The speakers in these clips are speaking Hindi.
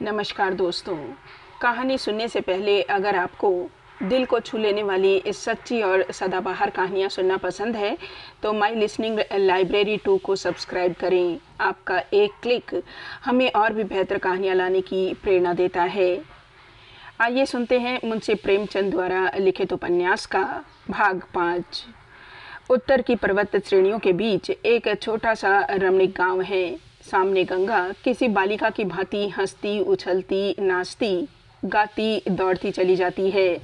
नमस्कार दोस्तों। कहानी सुनने से पहले अगर आपको दिल को छू लेने वाली इस सच्ची और सदाबहार कहानियाँ सुनना पसंद है तो माई लिसनिंग लाइब्रेरी 2 को सब्सक्राइब करें। आपका एक क्लिक हमें और भी बेहतर कहानियाँ लाने की प्रेरणा देता है। आइए सुनते हैं मुंशी प्रेमचंद द्वारा लिखित उपन्यास का भाग 5। उत्तर की पर्वत श्रेणियों के बीच एक छोटा सा रमणीक गांव है। सामने गंगा किसी बालिका की भांति हंसती, उछलती, नाचती, गाती, दौड़ती चली जाती है।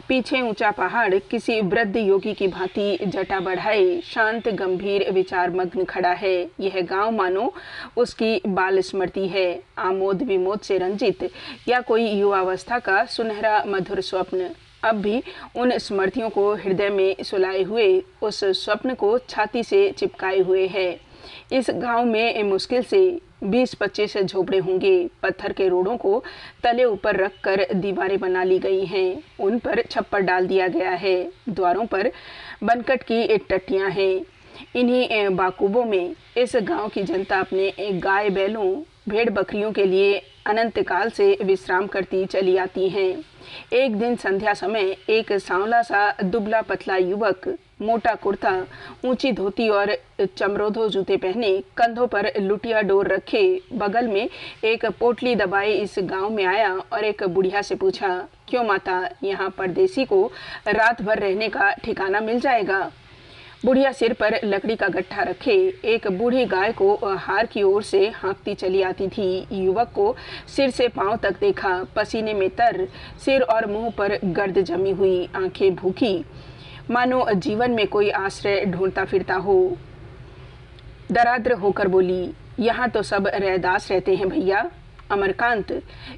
पीछे ऊंचा पहाड़ किसी वृद्ध योगी की भांति जटा बढ़ाए शांत, गंभीर, विचारमग्न खड़ा है। यह गांव मानो उसकी बाल स्मृति है, आमोद विमोद से रंजित या कोई युवावस्था का सुनहरा मधुर स्वप्न। अब भी उन स्मृतियों को हृदय में सुलाए हुए उस स्वप्न को छाती से चिपकाए हुए है। इस गांव में मुश्किल से 20-25 झोपड़े होंगे। पत्थर के रोड़ों को तले ऊपर रखकर दीवारें बना ली गई हैं। उन पर छप्पर डाल दिया गया है। द्वारों पर बनकट की टट्टियां हैं। इन्हीं बाकूबों में इस गांव की जनता अपने गाय बैलों, भेड़ बकरियों के लिए अनंत काल से विश्राम करती चली आती हैं। एक दिन संध्या समय एक सांवला सा दुबला पतला युवक, मोटा कुर्ता, ऊंची धोती और चमरोधो जूते पहने, कंधों पर लुटिया डोर रखे, बगल में एक पोटली दबाए इस गांव में आया और एक बुढ़िया से पूछा, क्यों माता, यहाँ परदेसी को रात भर रहने का ठिकाना मिल जाएगा? बुढ़िया सिर पर लकड़ी का गट्ठा रखे एक बूढ़ी गाय को हार की ओर से हाँकती चली आती थी। युवक को सिर से पांव तक देखा, पसीने में तर, सिर और मुंह पर गर्द जमी हुई, आंखें भूखी, मानो जीवन में कोई आश्रय ढूंढता फिरता हो। दराद्र होकर बोली, यहाँ तो सब रैदास रहते हैं भैया। अमरकांत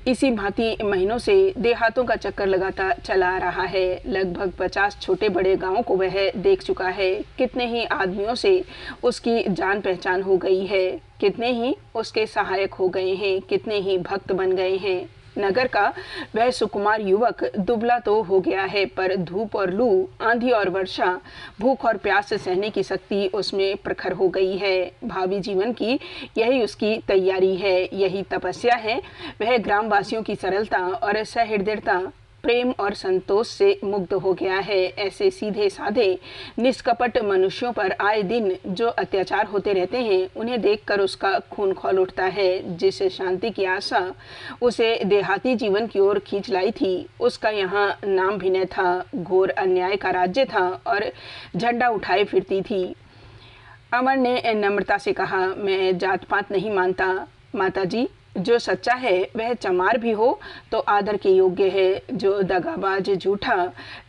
इसी भांति महीनों से देहातों का चक्कर लगाता चला आ रहा है। लगभग 50 छोटे बड़े गांवों को वह देख चुका है। कितने ही आदमियों से उसकी जान पहचान हो गई है, कितने ही उसके सहायक हो गए हैं, कितने ही भक्त बन गए हैं। नगर का वह सुकुमार युवक दुबला तो हो गया है, पर धूप और लू, आंधी और वर्षा, भूख और प्यास से सहने की शक्ति उसमें प्रखर हो गई है। भावी जीवन की यही उसकी तैयारी है, यही तपस्या है। वह ग्रामवासियों की सरलता और सहृदयता, प्रेम और संतोष से मुग्ध हो गया है। ऐसे सीधे साधे निष्कपट मनुष्यों पर आए दिन जो अत्याचार होते रहते हैं, उन्हें देखकर उसका खून खौल उठता है। जिस शांति की आशा उसे देहाती जीवन की ओर खींच लाई थी, उसका यहाँ नाम भी न था। घोर अन्याय का राज्य था और झंडा उठाए फिरती थी। अमर ने नम्रता से कहा, मैं जात पात नहीं मानता माता जी। जो सच्चा है वह चमार भी हो तो आदर के योग्य है, जो दगाबाज, झूठा,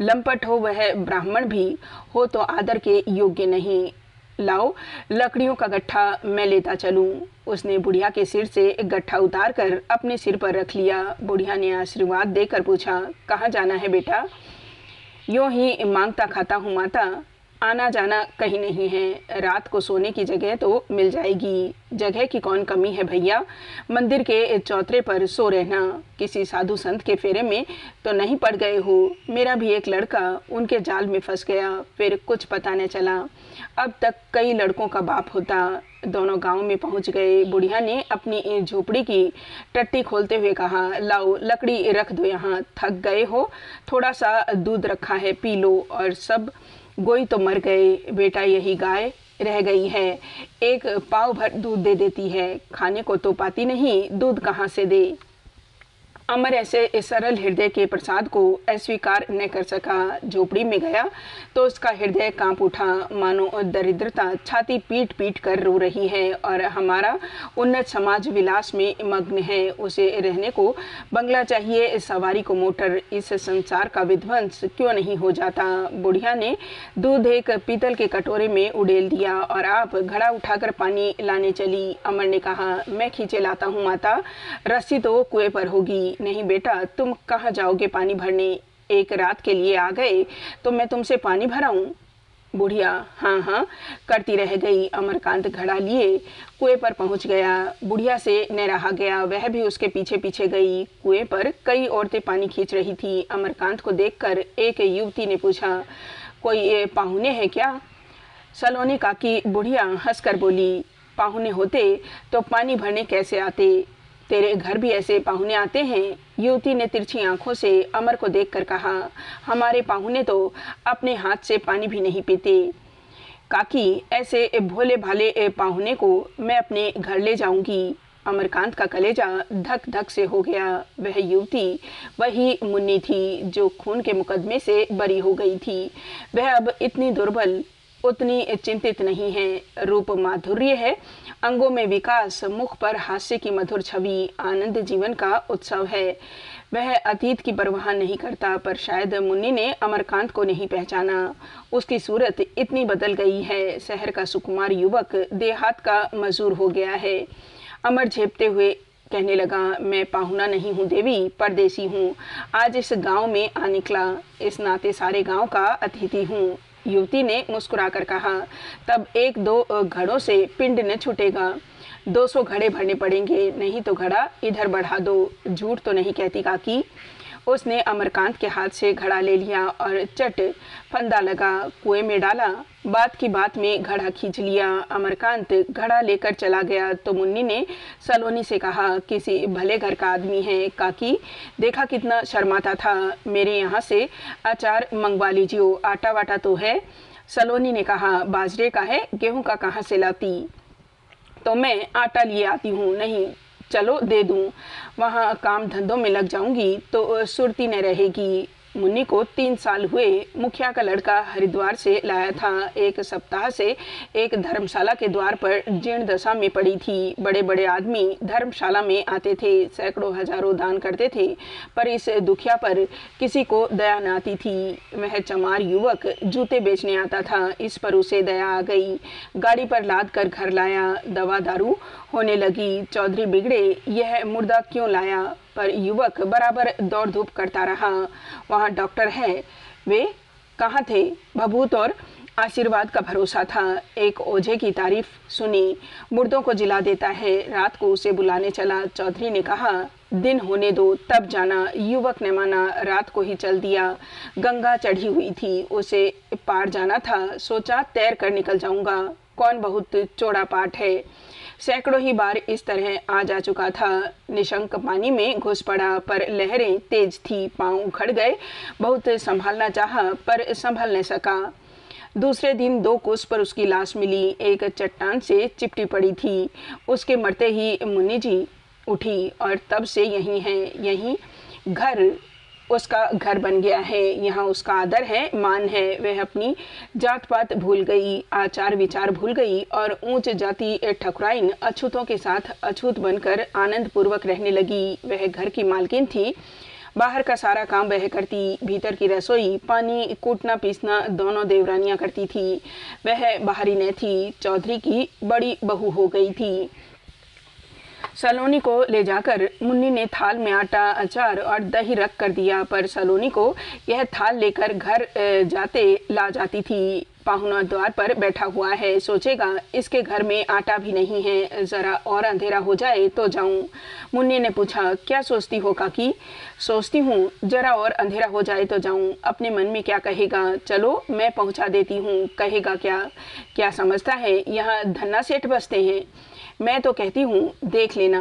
लंपट हो वह ब्राह्मण भी हो तो आदर के योग्य नहीं। लाओ लकड़ियों का गट्ठा, मैं लेता चलूं। उसने बुढ़िया के सिर से एक गट्ठा उतार कर अपने सिर पर रख लिया। बुढ़िया ने आशीर्वाद देकर पूछा, कहाँ जाना है बेटा? यूं ही मांगता खाता हूँ माता, आना जाना कहीं नहीं है। रात को सोने की जगह तो मिल जाएगी। जगह की कौन कमी है भैया, मंदिर के चौतरे पर सो रहना। किसी साधु संत के फेरे में तो नहीं पड़ गए हो? मेरा भी एक लड़का उनके जाल में फंस गया, फिर कुछ पता न चला। अब तक कई लड़कों का बाप होता। दोनों गांव में पहुंच गए। बुढ़िया ने अपनी झोपड़ी की टट्टी खोलते हुए कहा, लाओ लकड़ी रख दो यहाँ, थक गए हो, थोड़ा सा दूध रखा है, पी लो। और सब गोई तो मर गए बेटा, यही गाय रह गई है, एक पाव भर दूध दे देती है, खाने को तो पाती नहीं, दूध कहाँ से दे? अमर ऐसे सरल हृदय के प्रसाद को अस्वीकार न कर सका। झोपड़ी में गया तो उसका हृदय कांप उठा, मानो दरिद्रता छाती पीट पीट कर रो रही है और हमारा उन्नत समाज विलास में मग्न है। उसे रहने को बंगला चाहिए, सवारी को मोटर। इस संसार का विध्वंस क्यों नहीं हो जाता? बुढ़िया ने दूध एक पीतल के कटोरे में उड़ेल दिया और आप घड़ा उठाकर पानी लाने चली। अमर ने कहा, मैं खींचे लाता हूँ माता, रस्सी तो कुएं पर होगी। नहीं बेटा, तुम कहाँ जाओगे पानी भरने? एक रात के लिए आ गए तो मैं तुमसे पानी भराऊं? बुढ़िया हाँ हाँ करती रह गई। अमरकांत घड़ा लिए कुएं पर पहुंच गया। बुढ़िया से न रहा गया, वह भी उसके पीछे पीछे गई। कुएं पर कई औरतें पानी खींच रही थी। अमरकांत को देखकर एक युवती ने पूछा, कोई पाहुने हैं क्या? सलोनी काकी बुढ़िया हंसकर बोली, पाहुने होते तो पानी भरने कैसे आते? तेरे घर भी ऐसे पाहुने आते हैं? युवती ने तिरछी आंखों से अमर को देखकर कहा, हमारे पाहुने तो अपने हाथ से पानी भी नहीं पीते। काकी, ऐसे भोले भाले पाहुने को मैं अपने घर ले जाऊंगी। अमरकांत का कलेजा धक धक से हो गया। वह युवती वही मुन्नी थी जो खून के मुकदमे से बरी हो गई थी। वह अब इतनी दुर्बल, उतनी चिंतित नहीं है। रूप माधुर्य है, अंगों में विकास, मुख पर हास्य की मधुर छवि, आनंद जीवन का उत्सव है। वह अतीत की परवाह नहीं करता, पर शायद मुन्नी ने अमरकांत को नहीं पहचाना। उसकी सूरत इतनी बदल गई है, शहर का सुकुमार युवक देहात का मजदूर हो गया है। अमर झेपते हुए कहने लगा, मैं पाहुना नहीं हूँ देवी, परदेसी हूँ। आज इस गांव में आ निकला, इस नाते सारे गांव का अतिथि हूँ। युवती ने मुस्कुराकर कहा, तब एक दो घड़ों से पिंड न छूटेगा। 200 घड़े भरने पड़ेंगे, नहीं तो घड़ा इधर बढ़ा दो। झूठ तो नहीं कहती काकी। उसने अमरकांत के हाथ से घड़ा ले लिया और चट फंदा लगा, कुएं में डाला। बात की बात में घड़ा खींच लिया। अमरकांत घड़ा लेकर चला गया तो मुन्नी ने सलोनी से कहा, किसी भले घर का आदमी है काकी, देखा कितना शर्माता था। मेरे यहाँ से अचार मंगवा लीजिए, आटा वाटा तो है। सलोनी ने कहा, बाजरे का है, गेहूं का कहाँ से लाती? तो मैं आटा लिए आती हूँ। नहीं, चलो दे दूँ, वहाँ काम धंधों में लग जाऊंगी तो सुर्ती न रहेगी। मुन्नी को 3 साल हुए। मुखिया का लड़का हरिद्वार से लाया था। एक सप्ताह से एक धर्मशाला के द्वार पर जीर्ण दशा में पड़ी थी। बड़े बड़े आदमी धर्मशाला में आते थे, सैकड़ों हजारों दान करते थे, पर इस दुखिया पर किसी को दया न आती थी। वह चमार युवक जूते बेचने आता था, इस पर उसे दया आ गई। गाड़ी पर लाद कर घर लाया। दवा दारू होने लगी। चौधरी बिगड़े, यह मुर्दा क्यों लाया? पर युवक बराबर दौड़ धूप करता रहा। वहाँ डॉक्टर है, वे कहाँ थे? भभूत और आशीर्वाद का भरोसा था। एक ओझे की तारीफ सुनी, मुर्दों को जिला देता है। रात को उसे बुलाने चला। चौधरी ने कहा, दिन होने दो तब जाना। युवक ने माना, रात को ही चल दिया। गंगा चढ़ी हुई थी, उसे पार जाना था। सोचा तैर कर निकल जाऊंगा, कौन बहुत चौड़ा पाट है। सैकड़ों ही बार इस तरह आ जा चुका था। निशंक पानी में घुस पड़ा, पर लहरें तेज थी, पांव उखड़ गए। बहुत संभालना चाहा, पर संभल न सका। दूसरे दिन 2 कोस पर उसकी लाश मिली, एक चट्टान से चिपटी पड़ी थी। उसके मरते ही मुन्नी जी उठी और तब से यही है। यही घर उसका घर बन गया है। यहाँ उसका आदर है, मान है। वह अपनी जात पात भूल गई, आचार विचार भूल गई और ऊंच जाति ठकुराइन अछूतों के साथ अछूत बनकर आनंद पूर्वक रहने लगी। वह घर की मालकिन थी, बाहर का सारा काम वह करती। भीतर की रसोई, पानी, कूटना पीसना दोनों देवरानियां करती थी। वह बाहरी न थी, चौधरी की बड़ी बहू हो गई थी। सलोनी को ले जाकर मुन्नी ने थाल में आटा, अचार और दही रख कर दिया, पर सलोनी को यह थाल लेकर घर जाते ला जाती थी। पाहुना द्वार पर बैठा हुआ है, सोचेगा इसके घर में आटा भी नहीं है, जरा और अंधेरा हो जाए तो जाऊं। मुन्नी ने पूछा, क्या सोचती हो काकी? सोचती हूँ जरा और अंधेरा हो जाए तो जाऊं। अपने मन में क्या कहेगा? चलो मैं पहुँचा देती हूँ। कहेगा क्या? क्या समझता है यहाँ धन्ना सेठ बसते हैं? मैं तो कहती हूँ देख लेना,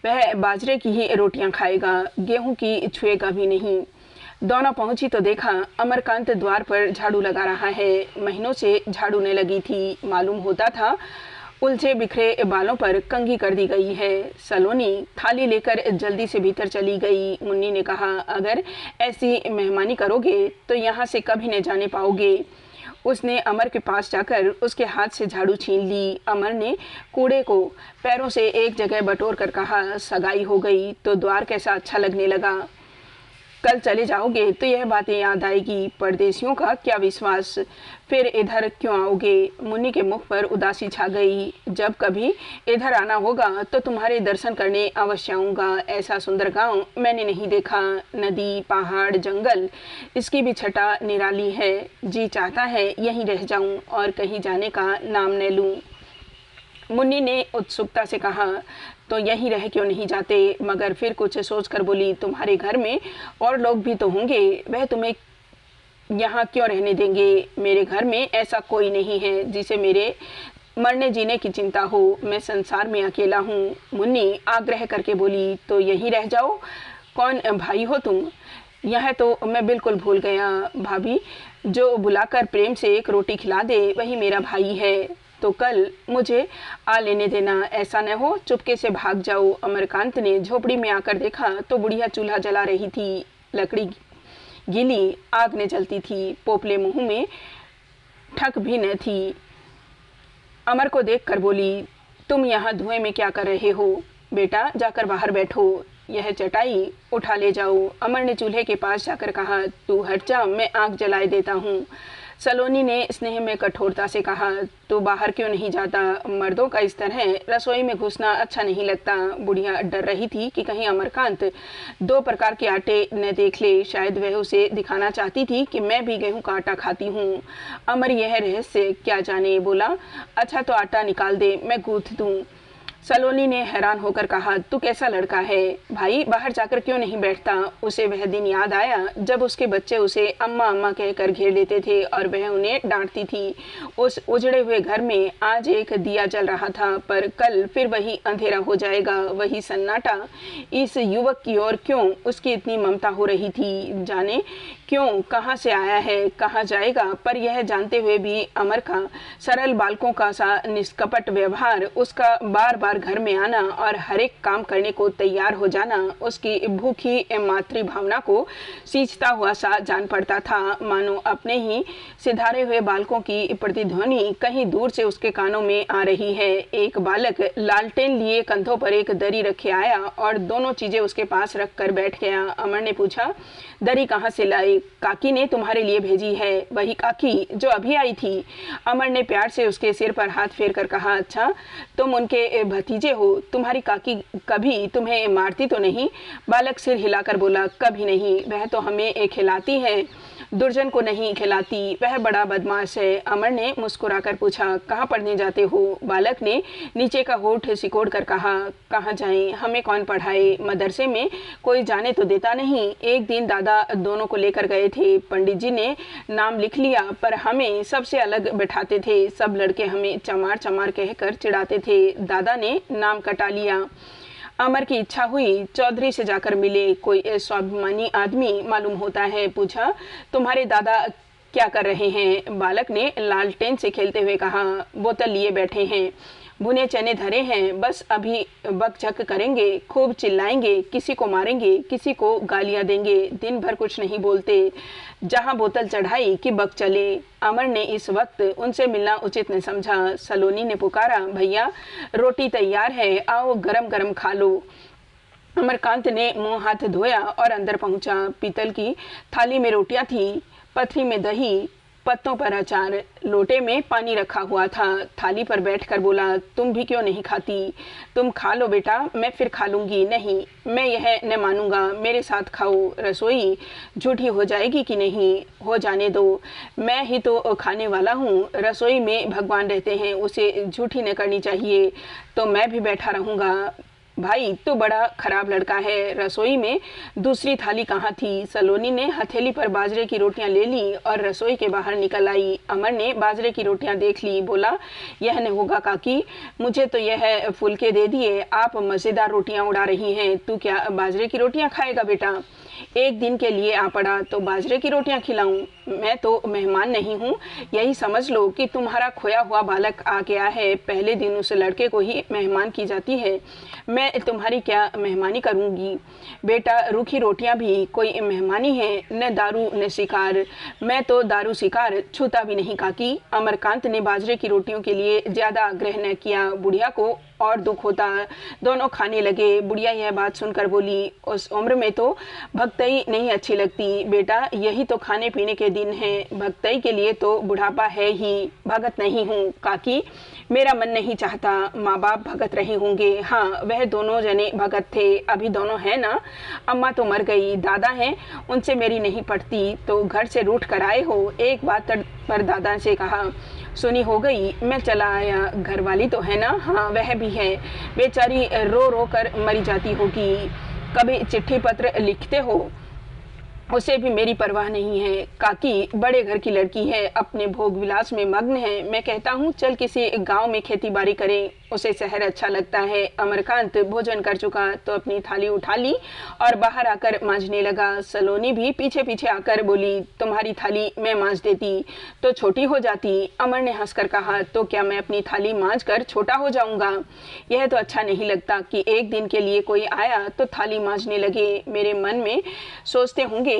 वह बाजरे की ही रोटियां खाएगा, गेहूं की छुएगा भी नहीं। दोनों पहुंची तो देखा अमरकांत द्वार पर झाड़ू लगा रहा है। महीनों से झाड़ू ने लगी थी। मालूम होता था उलझे बिखरे बालों पर कंघी कर दी गई है। सलोनी थाली लेकर जल्दी से भीतर चली गई। मुन्नी ने कहा, अगर ऐसी मेहमानी करोगे तो यहाँ से कभी न जाने पाओगे। उसने अमर के पास जाकर उसके हाथ से झाड़ू छीन ली। अमर ने कूड़े को पैरों से एक जगह बटोर कर कहा, सगाई हो गई तो द्वार कैसा अच्छा लगने लगा। कल चले जाओगे तो यह बातें याद आएगी। परदेसियों का क्या विश्वास, फिर इधर क्यों आओगे? मुन्नी के मुख पर उदासी छा गई। जब कभी इधर आना होगा तो तुम्हारे दर्शन करने अवश्य आऊँगा। ऐसा सुंदर गांव मैंने नहीं देखा। नदी, पहाड़, जंगल, इसकी भी छटा निराली है। जी चाहता है यहीं रह जाऊं और कहीं जाने का नाम न लूं। मुन्नी ने उत्सुकता से कहा, तो यहीं रह क्यों नहीं जाते? मगर फिर कुछ सोचकर बोली, तुम्हारे घर में और लोग भी तो होंगे, वह तुम्हें यहाँ क्यों रहने देंगे? मेरे घर में ऐसा कोई नहीं है जिसे मेरे मरने जीने की चिंता हो, मैं संसार में अकेला हूँ। मुन्नी आग्रह करके बोली, तो यहीं रह जाओ। कौन भाई हो तुम? यह तो मैं बिल्कुल भूल गया। भाभी, जो बुलाकर प्रेम से एक रोटी खिला दे वही मेरा भाई है। तो कल मुझे आ लेने देना, ऐसा न हो चुपके से भाग जाओ। अमरकांत ने झोपड़ी में आकर देखा तो बुढ़िया चूल्हा जला रही थी। लकड़ी गीली, आग ने जलती थी। पोपले मुंह में ठक भी न थी। अमर को देखकर बोली, तुम यहाँ धुएं में क्या कर रहे हो? बेटा, जाकर बाहर बैठो, यह चटाई उठा ले जाओ। अमर ने चूल्हे के पास जाकर कहा, तू हट जा, मैं आग जलाए देता हूँ। सलोनी ने स्नेह में कठोरता से कहा, तो बाहर क्यों नहीं जाता? मर्दों का इस तरह रसोई में घुसना अच्छा नहीं लगता। बुढ़िया डर रही थी कि कहीं अमरकांत 2 प्रकार के आटे न देख ले। शायद वह उसे दिखाना चाहती थी कि मैं भी गेहूं का आटा खाती हूँ। अमर यह रहस्य क्या जाने, बोला, अच्छा तो आटा निकाल दे, मैं गूंथ दूँ। सलोनी ने हैरान होकर कहा, तू कैसा लड़का है भाई, बाहर जाकर क्यों नहीं बैठता? उसे वह दिन याद आया जब उसके बच्चे उसे अम्मा अम्मा कहकर घेर लेते थे और वह उन्हें डांटती थी। उस उजड़े हुए घर में आज एक दिया जल रहा था, पर कल फिर वही अंधेरा हो जाएगा, वही सन्नाटा। इस युवक की ओर क्यों उसकी इतनी ममता हो रही थी? जाने क्यों, कहाँ से आया है, कहाँ जाएगा? पर यह जानते हुए भी अमर का सरल बालकों का सा निष्कपट व्यवहार, उसका बार बार घर में आना और हर एक काम करने को तैयार हो जाना उसकी भूखी मातृ भावना को सींचता हुआ सा जान पड़ता था। मानो अपने ही सिधारे हुए बालकों की प्रतिध्वनि कहीं दूर से उसके कानों में आ रही है। एक बालक लालटेन लिए कंधों पर एक दरी रखे आया और दोनों चीजें उसके पास रख कर बैठ गया। अमर ने पूछा, दरी कहाँ से लाई? काकी ने तुम्हारे लिए भेजी है। वही काकी जो अभी आई थी? अमर ने प्यार से उसके सिर पर हाथ फेर कर कहा, अच्छा तुम उनके भतीजे हो, तुम्हारी काकी कभी तुम्हें मारती तो नहीं? बालक सिर हिलाकर बोला, कभी नहीं, वह तो हमें खिलाती है, दुर्जन को नहीं खिलाती, वह बड़ा बदमाश है। अमर ने मुस्कुराकर पूछा, कहाँ पढ़ने जाते हो? बालक ने नीचे का होठ सिकोड़ कर कहा, कहाँ जाएं, हमें कौन पढ़ाए, मदरसे में कोई जाने तो देता नहीं। एक दिन दादा दोनों को लेकर गए थे, पंडित जी ने नाम लिख लिया पर हमें सबसे अलग बैठाते थे। सब लड़के हमें चमार चमार कहकर चिढ़ाते थे। दादा ने नाम कटा लिया। अमर की इच्छा हुई चौधरी से जाकर मिले, कोई स्वाभिमानी आदमी मालूम होता है। पूछा, तुम्हारे दादा क्या कर रहे हैं? बालक ने लालटेन से खेलते हुए कहा, बोतल लिए बैठे हैं, भुने चने धरे हैं, बस अभी बकझक करेंगे, खूब चिल्लाएंगे, किसी को मारेंगे, किसी को गालियां देंगे, दिन भर कुछ नहीं बोलते, जहां बोतल चढ़ाई कि बक चले। अमर ने इस वक्त उनसे मिलना उचित न समझा। सलोनी ने पुकारा, भैया रोटी तैयार है, आओ गरम गरम खा लो। अमरकांत ने मुंह हाथ धोया और अंदर पहुंचा। पीतल की थाली में रोटियां थी, पथरी में दही, पत्तों पर अचार, लोटे में पानी रखा हुआ था। थाली पर बैठकर बोला, तुम भी क्यों नहीं खाती? तुम खा लो बेटा, मैं फिर खा लूंगी। नहीं, मैं यह न मानूंगा, मेरे साथ खाओ। रसोई झूठी हो जाएगी कि नहीं? हो जाने दो, मैं ही तो खाने वाला हूँ। रसोई में भगवान रहते हैं, उसे झूठी न करनी चाहिए। तो मैं भी बैठा रहूँगा। भाई तू बड़ा खराब लड़का है। रसोई में दूसरी थाली कहाँ थी? सलोनी ने हथेली पर बाजरे की रोटियां ले ली और रसोई के बाहर निकल आई। अमर ने बाजरे की रोटियां देख ली, बोला, यह न होगा काकी, मुझे तो यह फुलके दे दिए, आप मज़ेदार रोटियां उड़ा रही हैं। तू क्या बाजरे की रोटियां खाएगा बेटा? एक दिन के लिए आ पड़ा तो बाजरे की रोटियां खिलाऊं? मैं तो मेहमान नहीं हूँ, यही समझ लो कि तुम्हारा खोया हुआ बालक आ गया है। पहले दिन उस लड़के को ही मेहमान की जाती है, मैं तुम्हारी क्या मेहमानी करूँगी? बेटा रूखी रोटियां भी कोई मेहमानी है, न दारू न शिकार। मैं तो दारू शिकार छूता भी नहीं काकी। अमरकांत ने बाजरे की रोटियों के लिए ज़्यादा आग्रह न किया। बुढ़िया को और दुख होता। दोनों खाने लगे। बुढ़िया यह बात सुनकर बोली, उस उम्र में तो भक्तई नहीं अच्छी लगती। बेटा यही तो खाने पीने के दिन हैं, भक्तई के लिए तो बुढ़ापा है ही। भगत नहीं हूँ काकी, मेरा मन नहीं चाहता। माँ बाप भगत रहे होंगे। हाँ, वह दोनों जने भगत थे, अभी दोनों हैं ना? अम्मा तो मर गई, दादा हैं, उनसे मेरी नहीं पड़ती, तो घर से रूठ कर आए हो? एक बात पर दादा से कहा, सुनी हो गई, मैं चला आया। घरवाली तो है ना? हाँ वह भी है, बेचारी रो रो कर मरी जाती होगी। कभी चिट्ठी पत्र लिखते हो? उसे भी मेरी परवाह नहीं है। काकी बड़े घर की लड़की है, अपने भोग विलास में मग्न है। मैं कहता हूँ चल किसी गांव में खेती बाड़ी करें, उसे शहर अच्छा लगता है। अमरकांत भोजन कर चुका तो अपनी थाली उठा ली और बाहर आकर मांजने लगा। सलोनी भी पीछे पीछे आकर बोली, तुम्हारी थाली मैं मांज देती तो छोटी हो जाती। अमर ने हंसकर कहा, तो क्या मैं अपनी थाली मांज कर छोटा हो जाऊंगा? यह तो अच्छा नहीं लगता कि एक दिन के लिए कोई आया तो थाली मांजने लगे। मेरे मन में सोचते होंगे,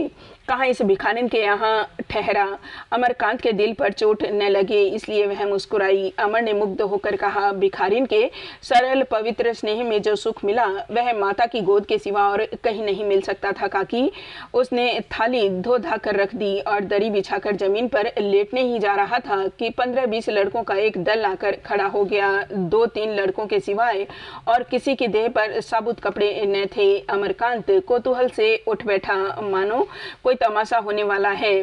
कहाँ इस भिखारिन के यहाँ ठहरा। अमरकांत के दिल पर चोट न लगे इसलिए वह मुस्कुराई। अमर ने मुग्ध होकर कहा, भिखारिन के सरल पवित्र स्नेह में जो सुख मिला वह माता की गोद के सिवा और कहीं नहीं मिल सकता था काकी। उसने थाली धो धा कर रख दी और दरी बिछाकर जमीन पर लेटने ही जा रहा था कि 15-20 लड़कों का एक दल आकर खड़ा हो गया। 2-3 लड़कों के सिवाय और किसी के देह पर साबुत कपड़े न थे। अमरकांत कौतूहल से उठ बैठा, मानो कोई तमाशा होने वाला है।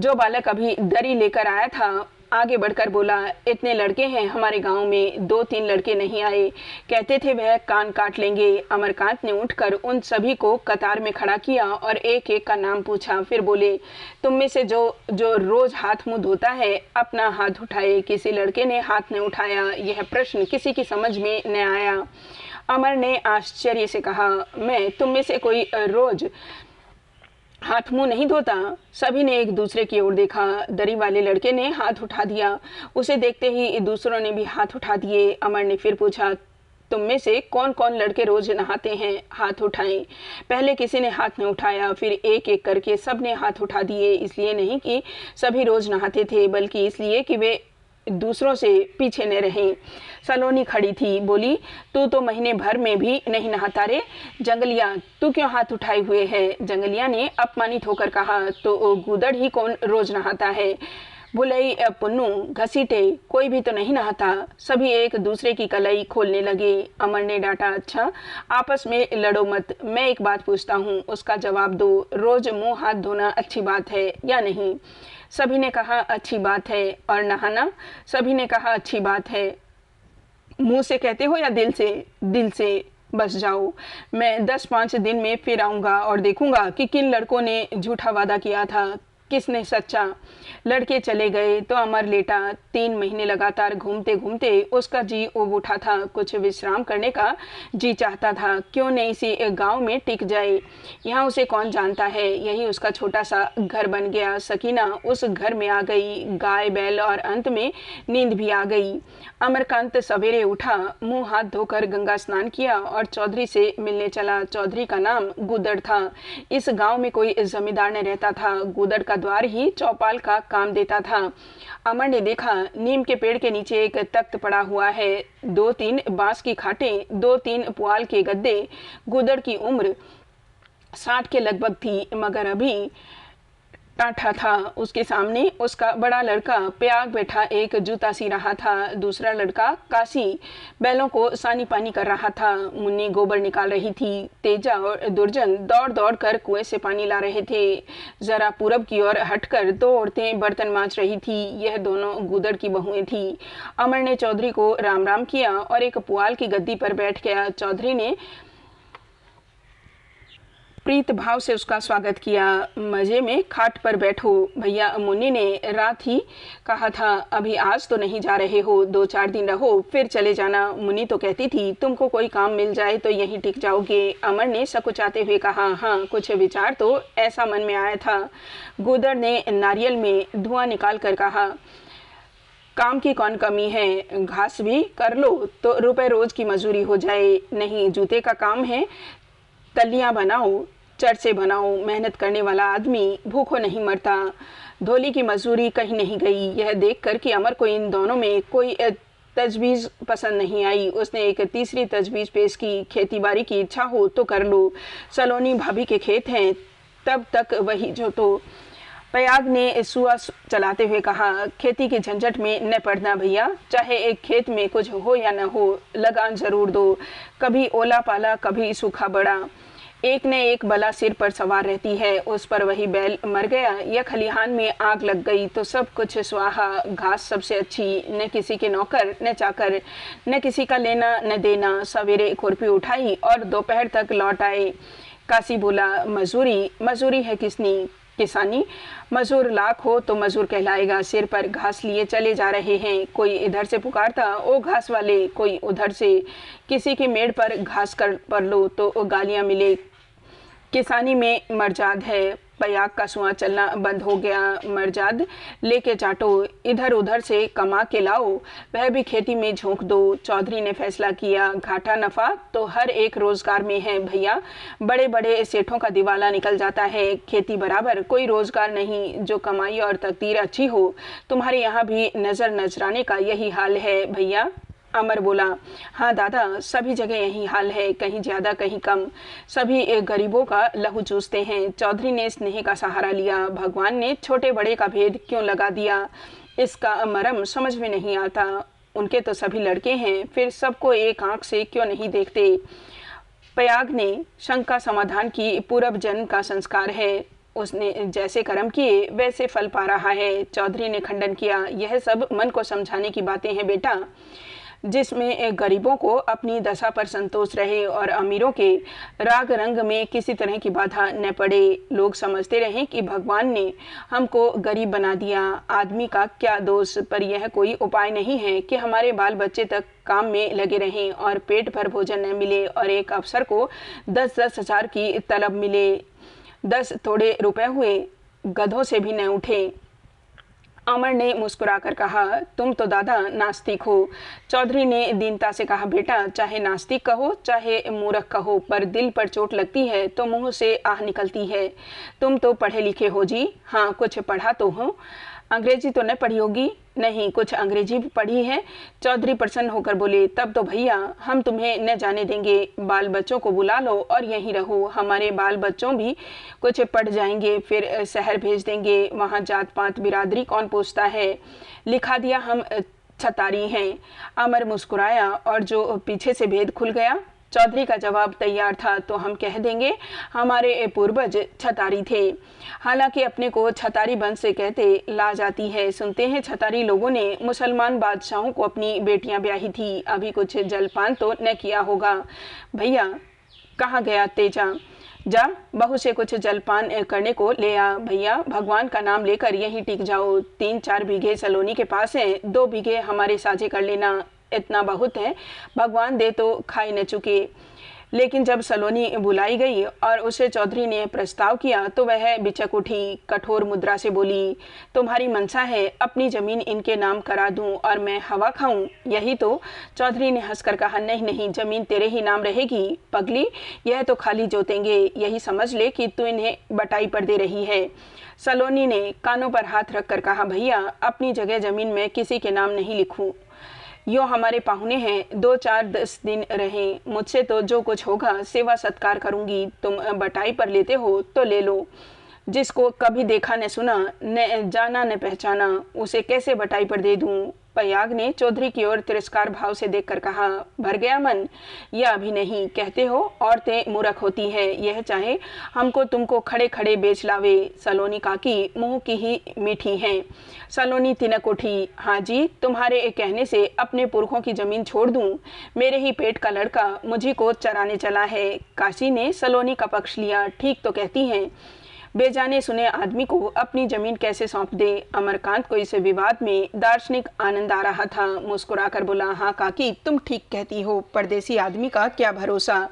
जो बालक अभी दरी लेकर आया था आगे बढ़कर बोला, इतने लड़के हैं हमारे गांव में, 2-3 लड़के नहीं आए, कहते थे वह कान काट लेंगे। अमरकांत ने उठकर उन सभी को कतार में खड़ा किया और एक एक का नाम पूछा। फिर बोले, तुम में से जो जो रोज हाथ मुंह धोता है अपना हाथ उठाए। किसी लड़के ने हाथ न उठाया। यह प्रश्न किसी की समझ में न आया। अमर ने आश्चर्य से कहा, मैं तुम में से कोई रोज हाथ मुंह नहीं धोता? सभी ने एक दूसरे की ओर देखा। दरी वाले लड़के ने हाथ उठा दिया। उसे देखते ही दूसरों ने भी हाथ उठा दिए। अमर ने फिर पूछा, तुम में से कौन कौन लड़के रोज नहाते हैं? हाथ उठाएं। पहले किसी ने हाथ न उठाया, फिर एक एक करके सब ने हाथ उठा दिए। इसलिए नहीं कि सभी रोज नहाते थे, बल्कि इसलिए कि वे दूसरों से पीछे न रहें। सलोनी खड़ी थी, बोली, तू तो महीने भर में भी नहीं नहाता रे। जंगलिया, तू क्यों हाथ उठाए हुए है? जंगलिया ने अपमानित होकर कहा, तो गूदड़ ही कौन रोज नहाता है? बुलई, पुन्नू, घसीटे, कोई भी तो नहीं नहाता। सभी एक दूसरे की कलाई खोलने लगे। अमर ने डांटा, अच्छा आपस में लड़ो मत, मैं एक बात पूछता हूँ, उसका जवाब दो। रोज मुंह हाथ धोना अच्छी बात है या नहीं? सभी ने कहा अच्छी बात है। और नहाना? सभी ने कहा अच्छी बात है। मुंह से कहते हो या दिल से? दिल से। बस जाओ, मैं 10-5 दिन में फिर आऊँगा और देखूंगा कि किन लड़कों ने झूठा वादा किया था, किसने सच्चा। लड़के चले गए तो अमर लेटा। 3 महीने लगातार घूमते घूमते उसका जी उब उठा था। कुछ विश्राम करने का जी चाहता था। क्यों नहीं इसी गांव में टिक जाए? यहाँ उसे कौन जानता है। यही उसका छोटा सा घर बन गया। सकीना उस घर में आ गई, गाय बैल और अंत में नींद भी आ गई। अमरकांत सवेरे उठा, मुंह हाथ धोकर गंगा स्नान किया और चौधरी से मिलने चला। चौधरी का नाम गूदड़ था। इस गांव में कोई जमींदार न रहता था। गूदड़ का द्वार ही चौपाल का काम देता था। अमर ने देखा, नीम के पेड़ के नीचे एक तख्त पड़ा हुआ है, 2-3 बांस की खाटें, 2-3 पुआल के गद्दे। गूदड़ की उम्र 60 के लगभग थी, मगर अभी टाठा था। उसके सामने उसका बड़ा लड़का प्याग बैठा एक जूता सी रहा था। दूसरा लड़का काशी बैलों को सानी पानी कर रहा था। मुन्नी गोबर निकाल रही थी। तेजा और दुर्जन दौड़ दौड़ कर कुएं से पानी ला रहे थे। जरा पूरब की ओर हटकर 2 औरतें बर्तन मांज रही थी। यह दोनों गूदड़ की बहुएं थी। अमर ने चौधरी को राम राम किया और एक पुआल की गद्दी पर बैठ गया। चौधरी ने प्रीत भाव से उसका स्वागत किया। मजे में खाट पर बैठो भैया, मुन्नी ने रात ही कहा था। अभी आज तो नहीं जा रहे हो, 2-4 दिन रहो फिर चले जाना। मुन्नी तो कहती थी तुमको कोई काम मिल जाए तो यहीं टिक जाओगे। अमर ने सकुचाते हुए कहा, हाँ कुछ विचार तो ऐसा मन में आया था। गूदड़ ने नारियल में धुआं निकाल कर कहा, काम की कौन कमी है, घास भी कर लो तो रुपए रोज की मजूरी हो जाए। नहीं, जूते का काम है, तलियां बनाओ, चरसे बनाओ। मेहनत करने वाला आदमी भूखों नहीं मरता। धोली की मजदूरी कहीं नहीं गई। यह देखकर कि अमर को इन दोनों में कोई तजवीज़ पसंद नहीं आई, उसने एक तीसरी तजवीज़ पेश की, खेतीबाड़ी की इच्छा हो तो कर लो, सलोनी भाभी के खेत हैं, तब तक वही जोतो। पयाग ने सुआ चलाते हुए कहा, खेती की झंझट में न पड़ना भैया, चाहे एक खेत में कुछ हो या न हो, लगान जरूर दो। कभी ओला पाला, कभी सूखा बड़ा, एक न एक बला सिर पर सवार रहती है। उस पर वही बैल मर गया या खलिहान में आग लग गई तो सब कुछ स्वाहा। घास सबसे अच्छी, न किसी के नौकर न चाकर, न किसी का लेना न देना। सवेरे खुरपी उठाई और दोपहर तक लौट आए। काशी बोला, मजूरी? मजूरी है किसनी? किसानी। मजूर लाख हो तो मजूर कहलाएगा। सिर पर घास लिए चले जा रहे हैं, कोई इधर से पुकारता, ओ घास वाले, कोई उधर से। किसी की मेड़ पर घास पर लो तो गालियां मिले। किसानी में मर्जाद है, पयाग का सुआ चलना बंद हो गया। मर्जाद लेके चाटो, इधर उधर से कमा के लाओ, वह भी खेती में झोंक दो। चौधरी ने फैसला किया, घाटा नफा तो हर एक रोजगार में है भैया। बड़े बड़े सेठों का दिवाला निकल जाता है, खेती बराबर कोई रोजगार नहीं जो कमाई और तकदीर अच्छी हो। तुम्हारे यहाँ भी नजर नजराने का यही हाल है भैया? अमर बोला, हाँ दादा, सभी जगह यही हाल है, कहीं ज़्यादा कहीं कम। सभी गरीबों का लहू चूसते हैं। चौधरी ने स्नेह का सहारा लिया। भगवान ने छोटे बड़े का भेद क्यों लगा दिया, इसका मरम समझ में नहीं आता। उनके तो सभी लड़के हैं, फिर सबको एक आंख से क्यों नहीं देखते? पयाग ने शंका समाधान की, पूर्व जन्म का संस्कार है, उसने जैसे कर्म किए वैसे फल पा रहा है। चौधरी ने खंडन किया, यह सब मन को समझाने की बातें हैं बेटा, जिसमें गरीबों को अपनी दशा पर संतोष रहे और अमीरों के राग रंग में किसी तरह की बाधा न पड़े। लोग समझते रहें कि भगवान ने हमको गरीब बना दिया, आदमी का क्या दोष। पर यह कोई उपाय नहीं है कि हमारे बाल बच्चे तक काम में लगे रहें और पेट भर भोजन न मिले और एक अफसर को 10-10 हजार की तलब मिले। 10 थोड़े रुपए हुए, गधों से भी न उठे। अमर ने मुस्कुराकर कहा, तुम तो दादा नास्तिक हो। चौधरी ने दीनता से कहा, बेटा चाहे नास्तिक कहो चाहे मूर्ख कहो, पर दिल पर चोट लगती है तो मुंह से आह निकलती है। तुम तो पढ़े लिखे हो जी? हाँ, कुछ पढ़ा तो हूँ। अंग्रेजी तो न पढ़ी होगी? नहीं, कुछ अंग्रेजी भी पढ़ी है। चौधरी प्रसन्न होकर बोले, तब तो भैया हम तुम्हें न जाने देंगे। बाल बच्चों को बुला लो और यहीं रहो, हमारे बाल बच्चों भी कुछ पढ़ जाएंगे, फिर शहर भेज देंगे। वहाँ जात पात बिरादरी कौन पूछता है, लिखा दिया हम छतारी हैं। अमर मुस्कुराया और जो पीछे से भेद खुल गया। चौधरी का जवाब तैयार था, तो हम कह देंगे हमारे पूर्वज छतारी थे। हालांकि अपने को छतारी वंश से कहते ला जाती है। सुनते हैं छतारी लोगों ने मुसलमान बादशाहों को अपनी बेटियां ब्याही थी। अभी कुछ जलपान तो न किया होगा। भैया कहाँ गया तेजा? जा बहू से कुछ जलपान करने को ले आ। भैया भगवान का नाम लेकर यहीं टिक जाओ। 3-4 बीघे सलोनी के पास है, 2 बीघे हमारे साझे कर लेना, इतना बहुत है, भगवान दे तो खाई न चुके। लेकिन जब सलोनी बुलाई गई और उसे चौधरी ने प्रस्ताव किया तो वह बिचक उठी, कठोर मुद्रा से बोली, तुम्हारी मनसा है अपनी जमीन इनके नाम करा दूं और मैं हवा खाऊं, यही तो? चौधरी ने हंसकर कहा, नहीं नहीं, जमीन तेरे ही नाम रहेगी पगली, यह तो खाली जोतेंगे, यही समझ ले कि तू इन्हें बटाई पर दे रही है। सलोनी ने कानों पर हाथ रखकर कहा, भैया अपनी जगह जमीन में किसी के नाम नहीं लिखूं, यो हमारे पाहुने हैं, 2-4-10 दिन रहें, मुझसे तो जो कुछ होगा सेवा सत्कार करूंगी। तुम बटाई पर लेते हो तो ले लो, जिसको कभी देखा न सुना, न जाना न पहचाना, उसे कैसे बटाई पर दे दूं? पयाग ने चौधरी की ओर तिरस्कार भाव से देखकर कहा, भर गया मन? या अभी नहीं? कहते हो औरतें मूर्ख होती है, यह चाहे हमको तुमको खड़े खड़े बेच लावे। सलोनी काकी मुंह की ही मीठी हैं। सलोनी तिनक उठी, हाँ जी, तुम्हारे कहने से अपने पुरखों की जमीन छोड़ दूं? मेरे ही पेट का लड़का मुझी को चराने चला है। काशी ने सलोनी का पक्ष लिया, ठीक तो कहती हैं, बेजाने सुने आदमी को अपनी जमीन कैसे सौंप दे? अमरकांत को इस विवाद में दार्शनिक आनंद आ रहा था। मुस्कुराकर बोला, हाँ काकी तुम ठीक कहती हो, परदेसी आदमी का क्या भरोसा।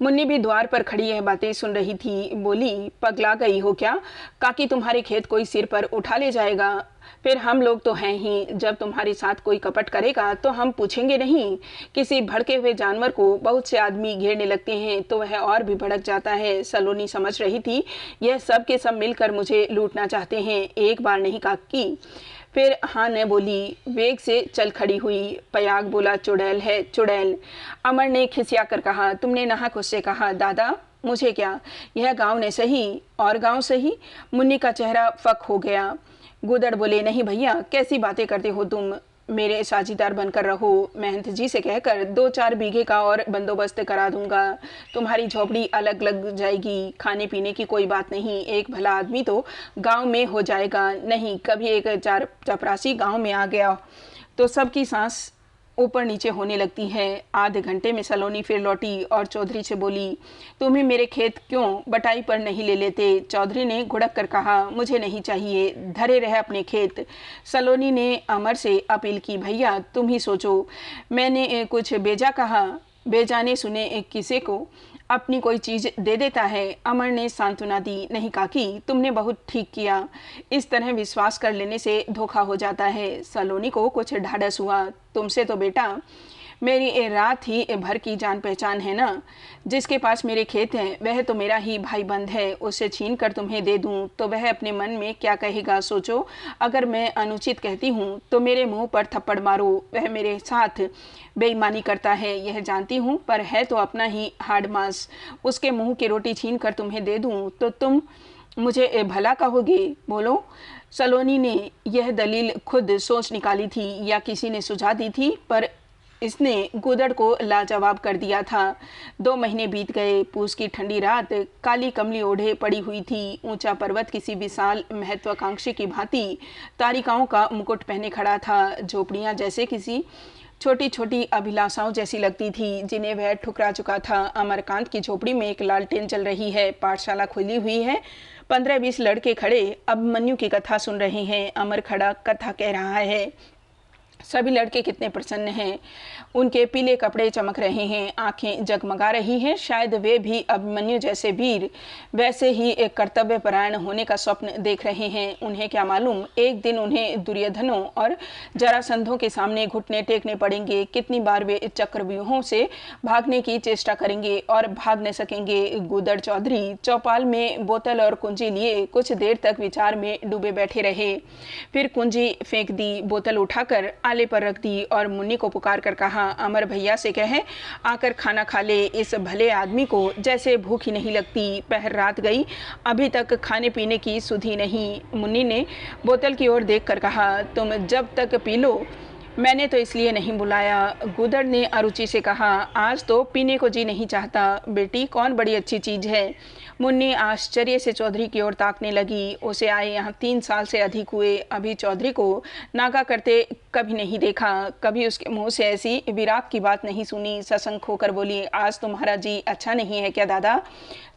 मुन्नी भी द्वार पर खड़ी यह बातें सुन रही थी। बोली, पगला गई हो क्या? काकी तुम्हारे खेत कोई सिर पर उठा ले जाएगा, फिर हम लोग तो हैं ही, जब तुम्हारे साथ कोई कपट करेगा तो हम पूछेंगे नहीं? किसी भड़के हुए जानवर को बहुत से आदमी घेरने लगते हैं तो वह और भी भड़क जाता है। सलोनी समझ रही थी यह सब के सब मिलकर मुझे लूटना चाहते हैं। एक बार नहीं काकी, फिर हाँ न बोली, वेग से चल खड़ी हुई। पयाग बोला, चुड़ैल है चुड़ैल। अमर ने खिसिया कर कहा, तुमने नाहक उससे कहा? दादा मुझे क्या, यह गांव ने सही और गांव सही। मुन्नी का चेहरा फक हो गया। गुदड़ बोले, नहीं भैया कैसी बातें करते हो तुम, मेरे साझीदार बनकर रहो। महंत जी से कहकर 2-4 बीघे का और बंदोबस्त करा दूंगा, तुम्हारी झोपड़ी अलग लग जाएगी, खाने पीने की कोई बात नहीं, एक भला आदमी तो गांव में हो जाएगा। नहीं, कभी एक चपरासी गांव में आ गया तो सबकी सांस ऊपर नीचे होने लगती है। आधे घंटे में सलोनी फिर लौटी और चौधरी से बोली, तुम्हें मेरे खेत क्यों बटाई पर नहीं ले लेते? चौधरी ने घुड़क कर कहा, मुझे नहीं चाहिए, धरे रहे अपने खेत। सलोनी ने अमर से अपील की, भैया तुम ही सोचो, मैंने कुछ बेजा कहा? बेजाने सुने किसी को अपनी कोई चीज़ दे देता है। अमर ने सांत्वना दी, नहीं काकी, तुमने बहुत ठीक किया, इस तरह विश्वास कर लेने से धोखा हो जाता है। सलोनी को कुछ ढाढ़स हुआ, तुमसे तो बेटा मेरी रात ही भर की जान पहचान है ना। जिसके पास मेरे खेत हैं वह तो मेरा ही भाई बंद है, उसे छीन कर तुम्हें दे दूं तो वह अपने मन में क्या कहेगा सोचो। अगर मैं अनुचित कहती हूँ तो मेरे मुंह पर थप्पड़ मारो। वह मेरे साथ बेईमानी करता है यह जानती हूँ, पर है तो अपना ही हाड़ मांस। उसके मुंह की रोटी छीन कर तुम्हें दे दूँ तो तुम मुझे भला कहोगे? बोलो। सलोनी ने यह दलील खुद सोच निकाली थी या किसी ने सुझा दी थी, पर इसने गुदड़ को लाजवाब कर दिया था। 2 महीने बीत गए। पूस की ठंडी रात काली कमली ओढ़े पड़ी हुई थी। ऊंचा पर्वत किसी विशाल महत्वाकांक्षी की भांति तारिकाओं का मुकुट पहने खड़ा था। झोपड़ियां जैसे किसी छोटी छोटी अभिलाषाओं जैसी लगती थी जिन्हें वह ठुकरा चुका था। अमरकांत की झोपड़ी में एक लालटेन जल रही है। पाठशाला खुली हुई है। 15-20 लड़के खड़े अब मन्यु की कथा सुन रहे हैं। अमर खड़ा कथा कह रहा है। सभी लड़के कितने प्रसन्न हैं, उनके पीले कपड़े चमक रहे हैं, आंखें जगमगा रही हैं। शायद वे भी अभिमन्यु जैसे वीर, वैसे ही एक कर्तव्य परायण होने का स्वप्न देख रहे हैं। उन्हें क्या मालूम एक दिन उन्हें दुर्योधनों और जरासंधों के सामने घुटने टेकने पड़ेंगे। कितनी बार वे चक्रव्यूहों से भागने की चेष्टा करेंगे और भाग न सकेंगे। गुदड़ चौधरी चौपाल में बोतल और कुंजी लिए कुछ देर तक विचार में डूबे बैठे रहे। फिर कुंजी फेंक दी, बोतल उठाकर आले पर रख दी और मुन्नी को पुकार कर कहा, अमर भैया से कहे आकर खाना खा ले। इस भले आदमी को जैसे भूख ही नहीं लगती। पहर रात गई, अभी तक खाने पीने की सुधि नहीं। मुन्नी ने बोतल की ओर देख कर कहा, तुम जब तक पी लो, मैंने तो इसलिए नहीं बुलाया। गुदड़ ने अरुचि से कहा, आज तो पीने को जी नहीं चाहता। बेटी कौन बड़ी अच्छी चीज़ है। मुन्नी आश्चर्य से चौधरी की ओर ताकने लगी। उसे आए यहाँ 3 साल से अधिक हुए, अभी चौधरी को नागा करते कभी नहीं देखा, कभी उसके मुंह से ऐसी विराग की बात नहीं सुनी। सशंक होकर बोली, आज तुम्हारा जी अच्छा नहीं है क्या दादा?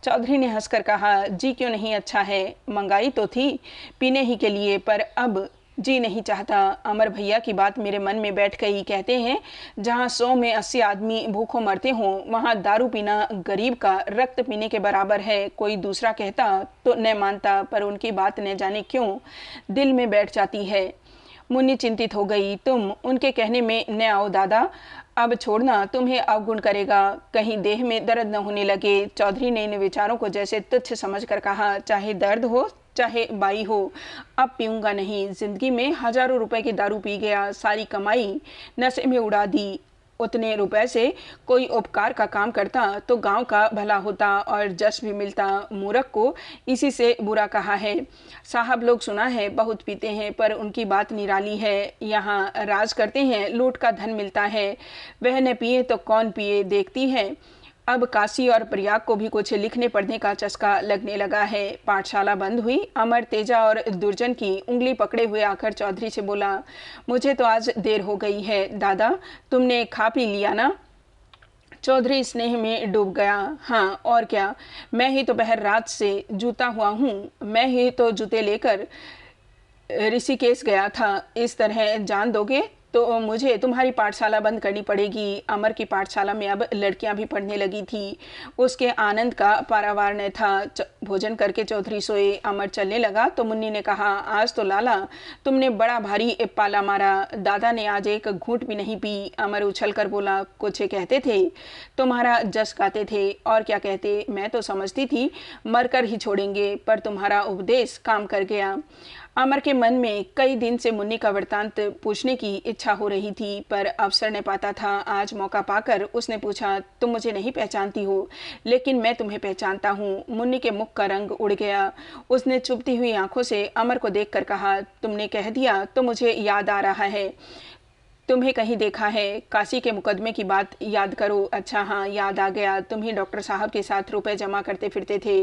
चौधरी ने हंसकर कहा, जी क्यों नहीं अच्छा है, मंगाई तो थी पीने ही के लिए, पर अब जी नहीं चाहता। अमर भैया की बात मेरे मन में बैठ गई। कहते हैं जहाँ 100 में 80 आदमी भूखों मरते हों, वहाँ दारू पीना गरीब का रक्त पीने के बराबर है। कोई दूसरा कहता तो न मानता, पर उनकी बात न जाने क्यों दिल में बैठ जाती है। मुन्नी चिंतित हो गई, तुम उनके कहने में न आओ दादा, अब छोड़ना तुम्हें अवगुण करेगा, कहीं देह में दर्द न होने लगे। चौधरी ने इन विचारों को जैसे तुच्छ समझकर कहा, चाहे दर्द हो चाहे बाई हो, अब पीऊंगा नहीं। जिंदगी में हजारों रुपए की दारू पी गया, सारी कमाई नशे में उड़ा दी। उतने रुपए से कोई उपकार का काम करता तो गांव का भला होता और जश भी मिलता। मूर्ख को इसी से बुरा कहा है। साहब लोग सुना है बहुत पीते हैं, पर उनकी बात निराली है। यहाँ राज करते हैं, लूट का धन मिलता है। वह न पिए तो कौन पिए, देखती है अब काशी और प्रयाग को भी कुछ लिखने पढ़ने का चस्का लगने लगा है। पाठशाला बंद हुई। अमर, तेजा और दुर्जन की उंगली पकड़े हुए आकर चौधरी से बोला, मुझे तो आज देर हो गई है दादा, तुमने खा पी लिया ना? चौधरी स्नेह में डूब गया। हाँ और क्या, मैं ही तो पहर रात से जूता हुआ हूँ, मैं ही तो जूते लेकर ऋषिकेश गया था। इस तरह जान दोगे तो मुझे तुम्हारी पाठशाला बंद करनी पड़ेगी। अमर की पाठशाला में अब लड़कियां भी पढ़ने लगी थी। उसके आनंद का पारावार न था। भोजन करके चौधरी सोए। अमर चलने लगा तो मुन्नी ने कहा, आज तो लाला तुमने बड़ा भारी पाला मारा, दादा ने आज एक घूंट भी नहीं पी। अमर उछल कर बोला, कुछ कहते थे, तुम्हारा जस गाते थे, और क्या कहते। मैं तो समझती थी मरकर ही छोड़ेंगे, पर तुम्हारा उपदेश काम कर गया। अमर के मन में कई दिन से मुन्नी का वृत्तांत पूछने की इच्छा हो रही थी, पर अवसर न पाता था। आज मौका पाकर उसने पूछा, तुम मुझे नहीं पहचानती हो, लेकिन मैं तुम्हें पहचानता हूँ। मुन्नी के मुख का रंग उड़ गया। उसने चुभती हुई आंखों से अमर को देखकर कहा, तुमने कह दिया तो मुझे याद आ रहा है, तुम्हें कहीं देखा है। काशी के मुकदमे की बात याद करो। अच्छा हाँ, याद आ गया, तुम ही डॉक्टर साहब के साथ रुपए जमा करते फिरते थे।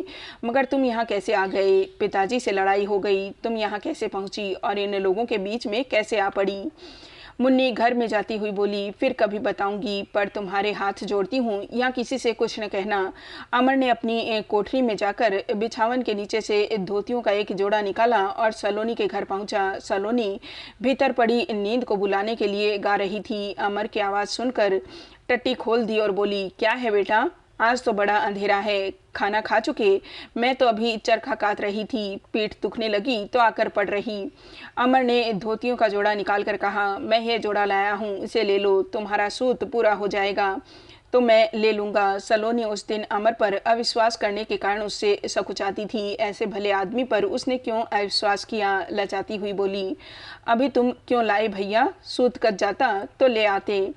मगर तुम यहाँ कैसे आ गए? पिताजी से लड़ाई हो गई, तुम यहाँ कैसे पहुँची और इन लोगों के बीच में कैसे आ पड़ी? मुन्नी घर में जाती हुई बोली, फिर कभी बताऊंगी, पर तुम्हारे हाथ जोड़ती हूँ, यहाँ किसी से कुछ न कहना। अमर ने अपनी कोठरी में जाकर बिछावन के नीचे से धोतियों का एक जोड़ा निकाला और सलोनी के घर पहुंचा। सलोनी भीतर पड़ी नींद को बुलाने के लिए गा रही थी। अमर की आवाज़ सुनकर टट्टी खोल दी और बोली, क्या है बेटा, आज तो बड़ा अंधेरा है, खाना खा चुके? मैं तो अभी चरखा काट रही थी, पीठ दुखने लगी तो आकर पड़ रही। अमर ने धोतियों का जोड़ा निकाल कर कहा, मैं ये जोड़ा लाया हूँ, इसे ले लो, तुम्हारा सूत पूरा हो जाएगा तो मैं ले लूँगा। सलोनी उस दिन अमर पर अविश्वास करने के कारण उससे सकुचाती थी। ऐसे भले आदमी पर उसने क्यों अविश्वास किया? लजाती हुई बोली, अभी तुम क्यों लाए भैया, सूत कट जाता तो ले आते।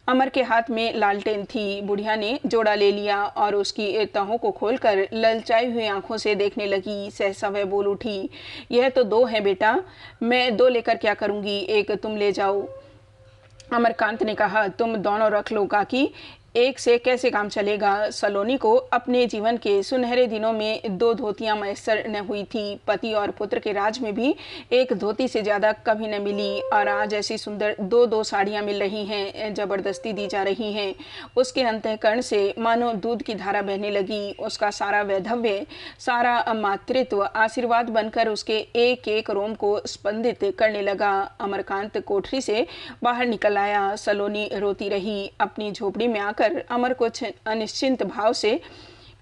अमर के हाथ में लालटेन थी। बुढ़िया ने जोड़ा ले लिया और उसकी तहों को खोलकर ललचाई हुई आंखों से देखने लगी। सहसा वह बोल उठी, यह तो 2 हैं बेटा, मैं 2 लेकर क्या करूँगी, एक तुम ले जाओ। अमरकांत ने कहा, तुम दोनों रख लो काकी, एक से कैसे काम चलेगा। सलोनी को अपने जीवन के सुनहरे दिनों में 2 धोतियां मैसर न हुई थी। पति और पुत्र के राज में भी एक धोती से ज़्यादा कभी न मिली, और आज ऐसी सुंदर 2 साड़ियां मिल रही हैं, ज़बरदस्ती दी जा रही हैं। उसके अंतःकरण से मानो दूध की धारा बहने लगी। उसका सारा वैधव्य, सारा मातृत्व आशीर्वाद बनकर उसके एक एक रोम को स्पंदित करने लगा। अमरकांत कोठरी से बाहर निकल आया। सलोनी रोती रही। अपनी झोपड़ी में आकर अमर कुछ अनिश्चिंत भाव से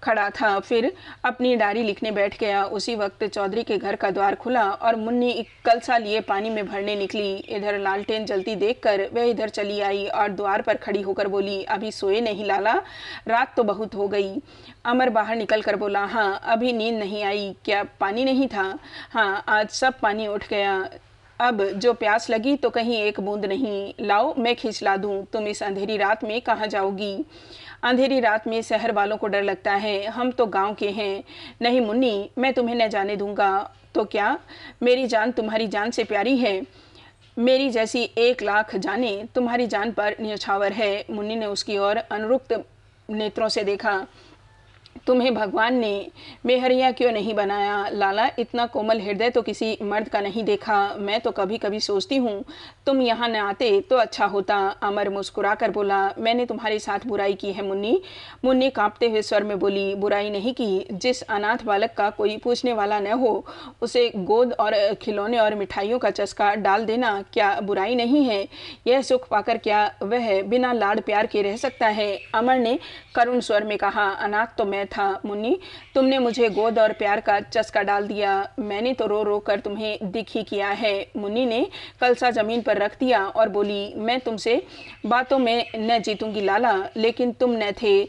खड़ा था, फिर अपनी डायरी लिखने बैठ गया। उसी वक्त चौधरी के घर का द्वार खुला और मुन्नी कलसा लिए पानी में भरने निकली। इधर लालटेन जलती देखकर वह इधर चली आई और द्वार पर खड़ी होकर बोली, अभी सोए नहीं लाला, रात तो बहुत हो गई। अमर बाहर निकल कर बोला, हाँ अभी नींद नहीं आई, क्या पानी नहीं था? हाँ आज सब पानी उठ गया, अब जो प्यास लगी तो कहीं एक बूंद नहीं, लाओ मैं खिंचला दूं। तुम इस अंधेरी रात में कहाँ जाओगी? अंधेरी रात में शहर वालों को डर लगता है, हम तो गांव के हैं। नहीं मुन्नी, मैं तुम्हें न जाने दूंगा। तो क्या मेरी जान तुम्हारी जान से प्यारी है? मेरी जैसी 1 लाख जाने तुम्हारी जान पर न्यौछावर है। मुन्नी ने उसकी ओर अनुरुक्त नेत्रों से देखा। तुम्हें भगवान ने मेहरिया क्यों नहीं बनाया लाला? इतना कोमल हृदय तो किसी मर्द का नहीं देखा। मैं तो कभी कभी सोचती हूँ तुम यहाँ न आते तो अच्छा होता। अमर मुस्कुरा कर बोला, मैंने तुम्हारे साथ बुराई की है मुन्नी? मुन्नी कांपते हुए स्वर में बोली, बुराई नहीं की। जिस अनाथ बालक का कोई पूछने वाला न हो, उसे गोद और खिलौने और मिठाइयों का चस्का डाल देना क्या बुराई नहीं है? यह सुख पाकर क्या वह बिना लाड प्यार के रह सकता है? अमर ने करुण स्वर में कहा, अनाथ तो मैं था मुन्नी, तुमने मुझे गोद और प्यार का चस्का डाल दिया। मैंने तो रो रो कर तुम्हें दुखी किया है। मुन्नी ने कलसा जमीन पर रख दिया और बोली, मैं तुमसे बातों में न जीतूंगी लाला, लेकिन तुम न थे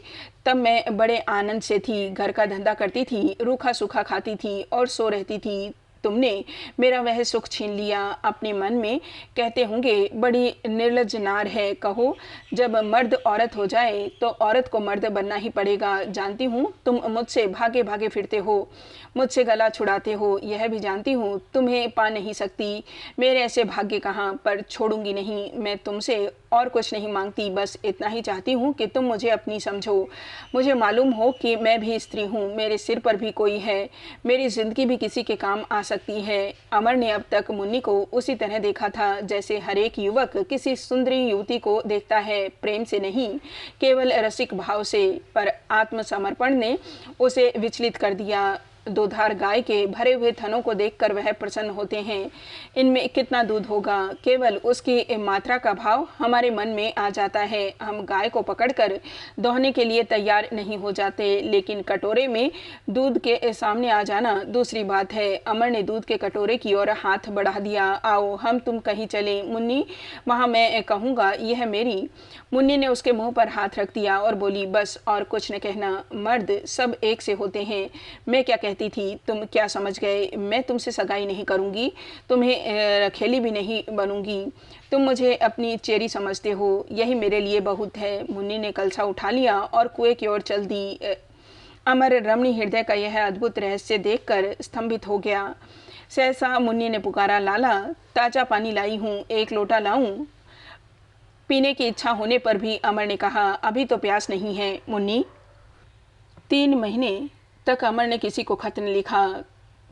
तब मैं बड़े आनंद से थी, घर का धंधा करती थी, रूखा सूखा खाती थी और सो रहती थी। तुमने मेरा वह सुख छीन लिया। अपने मन में कहते होंगे, बड़ी निर्लज नार है। कहो, जब मर्द औरत हो जाए तो औरत को मर्द बनना ही पड़ेगा। जानती हूँ तुम मुझसे भागे भागे फिरते हो, मुझसे गला छुड़ाते हो, यह भी जानती हूँ तुम्हें पा नहीं सकती। मेरे ऐसे भाग्य कहाँ, पर छोड़ूंगी नहीं। मैं तुमसे और कुछ नहीं मांगती, बस इतना ही चाहती हूँ कि तुम मुझे अपनी समझो। मुझे मालूम हो कि मैं भी स्त्री हूँ, मेरे सिर पर भी कोई है, मेरी ज़िंदगी भी किसी के काम आ सकती है। अमर ने अब तक मुन्नी को उसी तरह देखा था जैसे हर एक युवक किसी सुंदरी युवती को देखता है, प्रेम से नहीं, केवल रसिक भाव से। पर आत्मसमर्पण ने उसे विचलित कर दिया। दूधार गाय के भरे हुए थनों को देखकर वह प्रसन्न होते हैं। इनमें कितना दूध होगा, केवल उसकी मात्रा का भाव हमारे मन में आ जाता है। हम गाय को पकड़कर दोहने के लिए तैयार नहीं हो जाते, लेकिन कटोरे में दूध के सामने आ जाना दूसरी बात है। अमर ने दूध के कटोरे की ओर हाथ बढ़ा दिया। आओ हम तुम कहीं चले मुन्नी, वहाँ मैं कहूँगा यह मेरी। मुन्नी ने उसके मुंह पर हाथ रख दिया और बोली, बस और कुछ न कहना, मर्द सब एक से होते हैं। मैं क्या कहती थी, तुम क्या समझ गए? मैं तुमसे सगाई नहीं करूँगी, तुम्हें रखेली भी नहीं बनूंगी। तुम मुझे अपनी चेरी समझते हो, यही मेरे लिए बहुत है। मुन्नी ने कलसा उठा लिया और कुएं की ओर चल दी। अमर रमणी हृदय का यह अद्भुत रहस्य देखकर स्तंभित हो गया। सहसा मुन्नी ने पुकारा, लाला ताजा पानी लाई हूँ, 1 लोटा लाऊं? पीने की इच्छा होने पर भी अमर ने कहा, अभी तो प्यास नहीं है मुन्नी। 3 महीने तक अमर ने किसी को खत न लिखा।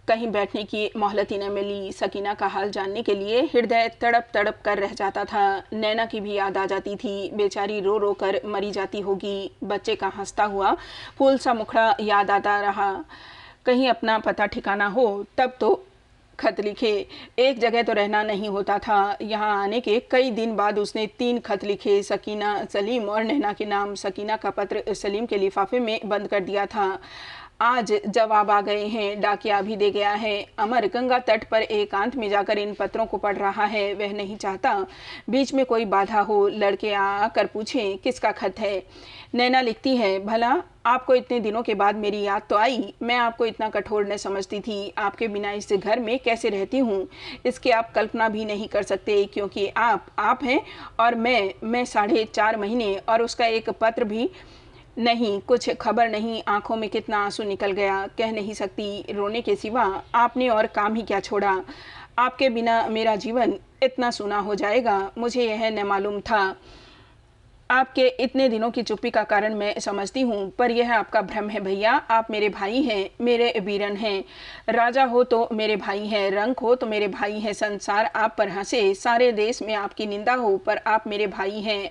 कहीं बैठने की मोहलत ही न मिली। सकीना का हाल जानने के लिए हृदय तड़प तड़प कर रह जाता था। नैना की भी याद आ जाती थी, बेचारी रो रो कर मरी जाती होगी। बच्चे का हंसता हुआ फूल सा मुखड़ा याद आता रहा। कहीं अपना पता ठिकाना हो तब तो खत लिखे। एक जगह तो रहना नहीं होता था। यहाँ आने के कई दिन बाद उसने 3 खत लिखे, सकीना, सलीम और नैना के नाम। सकीना का पत्र सलीम के लिफाफे में बंद कर दिया था। आज जवाब आ गए हैं, डाकिया भी दे गया है। अमर गंगा तट पर एकांत में जाकर इन पत्रों को पढ़ रहा है। वह नहीं चाहता बीच में कोई बाधा हो, लड़के आकर पूछें किसका खत है। नैना लिखती है, भला आपको इतने दिनों के बाद मेरी याद तो आई। मैं आपको इतना कठोर न समझती थी। आपके बिना इस घर में कैसे रहती हूँ इसकी आप कल्पना भी नहीं कर सकते, क्योंकि आप हैं और मैं 4.5 महीने और उसका एक पत्र भी नहीं, कुछ खबर नहीं। आंखों में कितना आंसू निकल गया, कह नहीं सकती। रोने के सिवा आपने और काम ही क्या छोड़ा। आपके बिना मेरा जीवन इतना सूना हो जाएगा, मुझे यह न मालूम था। आपके इतने दिनों की चुप्पी का कारण मैं समझती हूँ, पर यह आपका भ्रम है भैया। आप मेरे भाई हैं, मेरे वीरन हैं। राजा हो तो मेरे भाई हैं, रंक हो तो मेरे भाई हैं। संसार आप पर हंसे, सारे देश में आपकी निंदा हो, पर आप मेरे भाई हैं।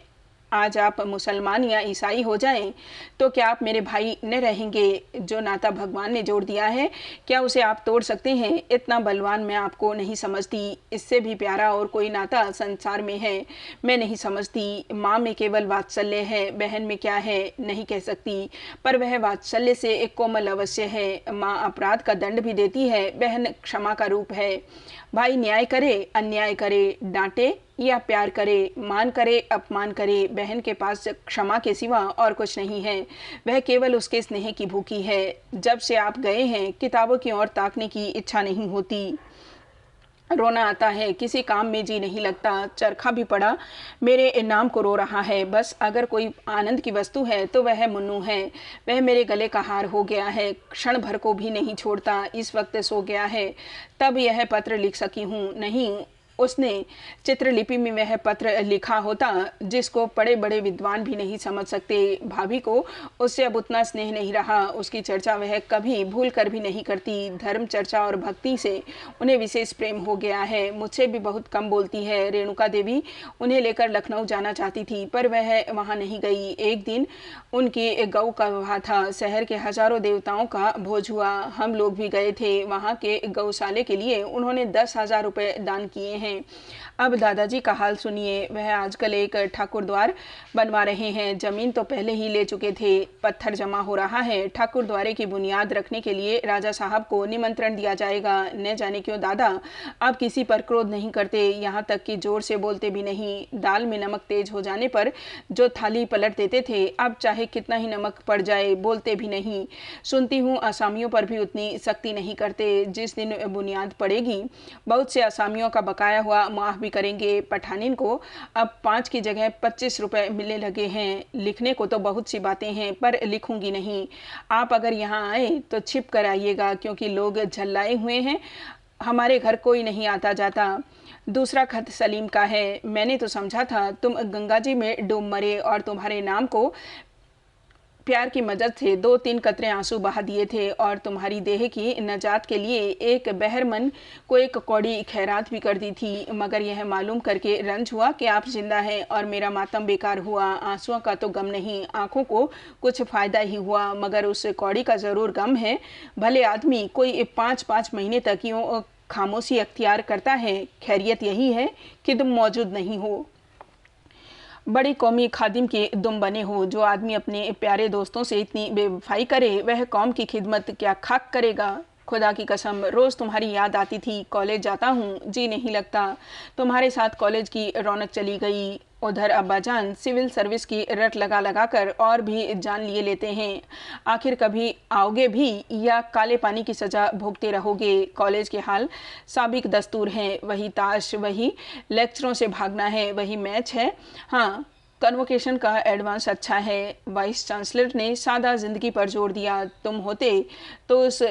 आज आप मुसलमान या ईसाई हो जाएं तो क्या आप मेरे भाई न रहेंगे? जो नाता भगवान ने जोड़ दिया है, क्या उसे आप तोड़ सकते हैं? इतना बलवान मैं आपको नहीं समझती। इससे भी प्यारा और कोई नाता संसार में है, मैं नहीं समझती। माँ में केवल वात्सल्य है, बहन में क्या है नहीं कह सकती, पर वह वात्सल्य से एक कोमल अवश्य है। माँ अपराध का दंड भी देती है, बहन क्षमा का रूप है। भाई न्याय करे, अन्याय करे, डांटे या प्यार करे, मान करे, अपमान करे, बहन के पास क्षमा के सिवा और कुछ नहीं है। वह केवल उसके स्नेह की भूखी है। जब से आप गए हैं किताबों की ओर ताकने की इच्छा नहीं होती। रोना आता है, किसी काम में जी नहीं लगता। चरखा भी पड़ा मेरे नाम को रो रहा है। बस अगर कोई आनंद की वस्तु है तो वह मुन्नू है। वह मेरे गले का हार हो गया है, क्षण भर को भी नहीं छोड़ता। इस वक्त सो गया है तब यह पत्र लिख सकी हूँ। नहीं, उसने चित्रलिपि में वह पत्र लिखा होता जिसको बड़े बड़े विद्वान भी नहीं समझ सकते। भाभी को उससे अब उतना स्नेह नहीं रहा। उसकी चर्चा वह कभी भूल कर भी नहीं करती। धर्म चर्चा और भक्ति से उन्हें विशेष प्रेम हो गया है। मुझसे भी बहुत कम बोलती है। रेणुका देवी उन्हें लेकर लखनऊ जाना चाहती थी, पर वह वहाँ नहीं गई। एक दिन उनकी गऊ का विवाह था। शहर के हजारों देवताओं का भोज हुआ। हम लोग भी गए थे। वहाँ के गौशाले के लिए उन्होंने 10,000 रुपये दान किए हैं। अब दादाजी का हाल सुनिए। वह आजकल एक ठाकुर द्वार बनवा रहे हैं। जमीन तो पहले ही ले चुके थे, पत्थर जमा हो रहा है। ठाकुर द्वारे की बुनियाद रखने के लिए राजा साहब को निमंत्रण दिया जाएगा। न जाने क्यों दादा अब किसी पर क्रोध नहीं करते, यहाँ तक कि जोर से बोलते भी नहीं। दाल में नमक तेज हो जाने पर जो थाली पलट देते थे, अब चाहे कितना ही नमक पड़ जाए बोलते भी नहीं। सुनती हूँ असामियों पर भी उतनी सख्ती नहीं करते। जिस दिन बुनियाद पड़ेगी बहुत से असामियों का बकाया हुआ माफ भी करेंगे। पठानिन को अब 5 की जगह 25 रुपए मिलने लगे हैं। लिखने को तो बहुत सी बातें हैं, पर लिखूंगी नहीं। आप अगर यहाँ आए तो छिप कर आइएगा, क्योंकि लोग झल्लाए हुए हैं। हमारे घर कोई नहीं आता जाता। दूसरा खत सलीम का है। मैंने तो समझा था तुम गंगा जी में डूब मरे और तुम्हारे नाम को प्यार की मदद से 2-3 कतरे आंसू बहा दिए थे, और तुम्हारी देह की नजात के लिए एक बहरमन को एक कौड़ी खैरात भी कर दी थी। मगर यह मालूम करके रंज हुआ कि आप जिंदा हैं और मेरा मातम बेकार हुआ। आंसुओं का तो गम नहीं, आंखों को कुछ फायदा ही हुआ, मगर उस कौड़ी का जरूर गम है। भले आदमी कोई 5-5 महीने तक यूँ खामोशी अख्तियार करता है। खैरियत यही है कि तुम मौजूद नहीं हो। बड़ी कौमी खादिम के दुम बने हो। जो आदमी अपने प्यारे दोस्तों से इतनी बेवफाई करे, वह कौम की खिदमत क्या खाक करेगा। खुदा की कसम, रोज़ तुम्हारी याद आती थी। कॉलेज जाता हूँ, जी नहीं लगता। तुम्हारे साथ कॉलेज की रौनक चली गई। उधर अब्बाजान सिविल सर्विस की रट लगा लगा कर और भी जान लिए लेते हैं। आखिर कभी आओगे भी या काले पानी की सज़ा भोगते रहोगे। कॉलेज के हाल साबिक दस्तूर हैं। वही ताश, वही लेक्चरों से भागना है, वही मैच है। हाँ, कन्वोकेशन का एडवांस अच्छा है। वाइस चांसलर ने सादा जिंदगी पर जोर दिया। तुम होते तो उस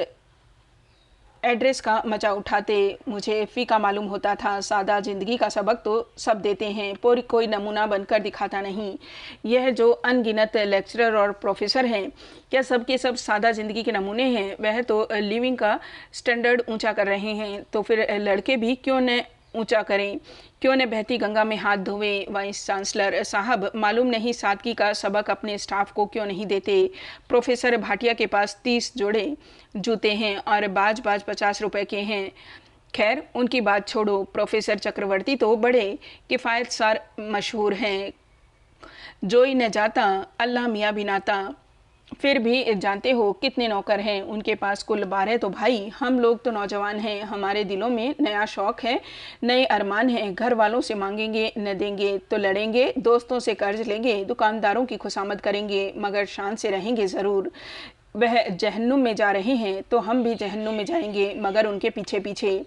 एड्रेस का मजा उठाते। मुझे फीका मालूम होता था, सादा ज़िंदगी का सबक तो सब देते हैं, पर कोई नमूना बनकर दिखाता नहीं। यह जो अनगिनत लेक्चरर और प्रोफेसर हैं, क्या सब के सब सादा ज़िंदगी के नमूने हैं? वह तो लिविंग का स्टैंडर्ड ऊंचा कर रहे हैं, तो फिर लड़के भी क्यों न ऊंचा करें, क्यों न बहती गंगा में हाथ धोवें? वाइस चांसलर साहब मालूम नहीं सादगी का सबक अपने स्टाफ को क्यों नहीं देते? प्रोफेसर भाटिया के पास 30 जोड़े जूते हैं और बाज 50 रुपए के हैं। खैर उनकी बात छोड़ो, प्रोफेसर चक्रवर्ती तो बड़े किफ़ायतसार मशहूर हैं। जो ही न जाता अल्लाह मियाँ बिनाता। फिर भी जानते हो कितने नौकर हैं उनके पास? कुल 12। तो भाई हम लोग तो नौजवान हैं, हमारे दिलों में नया शौक है, नए अरमान हैं। घर वालों से मांगेंगे न देंगे तो लड़ेंगे, दोस्तों से कर्ज लेंगे, दुकानदारों की खुशामद करेंगे, मगर शान से रहेंगे ज़रूर। वह जहन्नुम में जा रहे हैं तो हम भी जहन्नुम में जाएंगे, मगर उनके पीछे पीछे।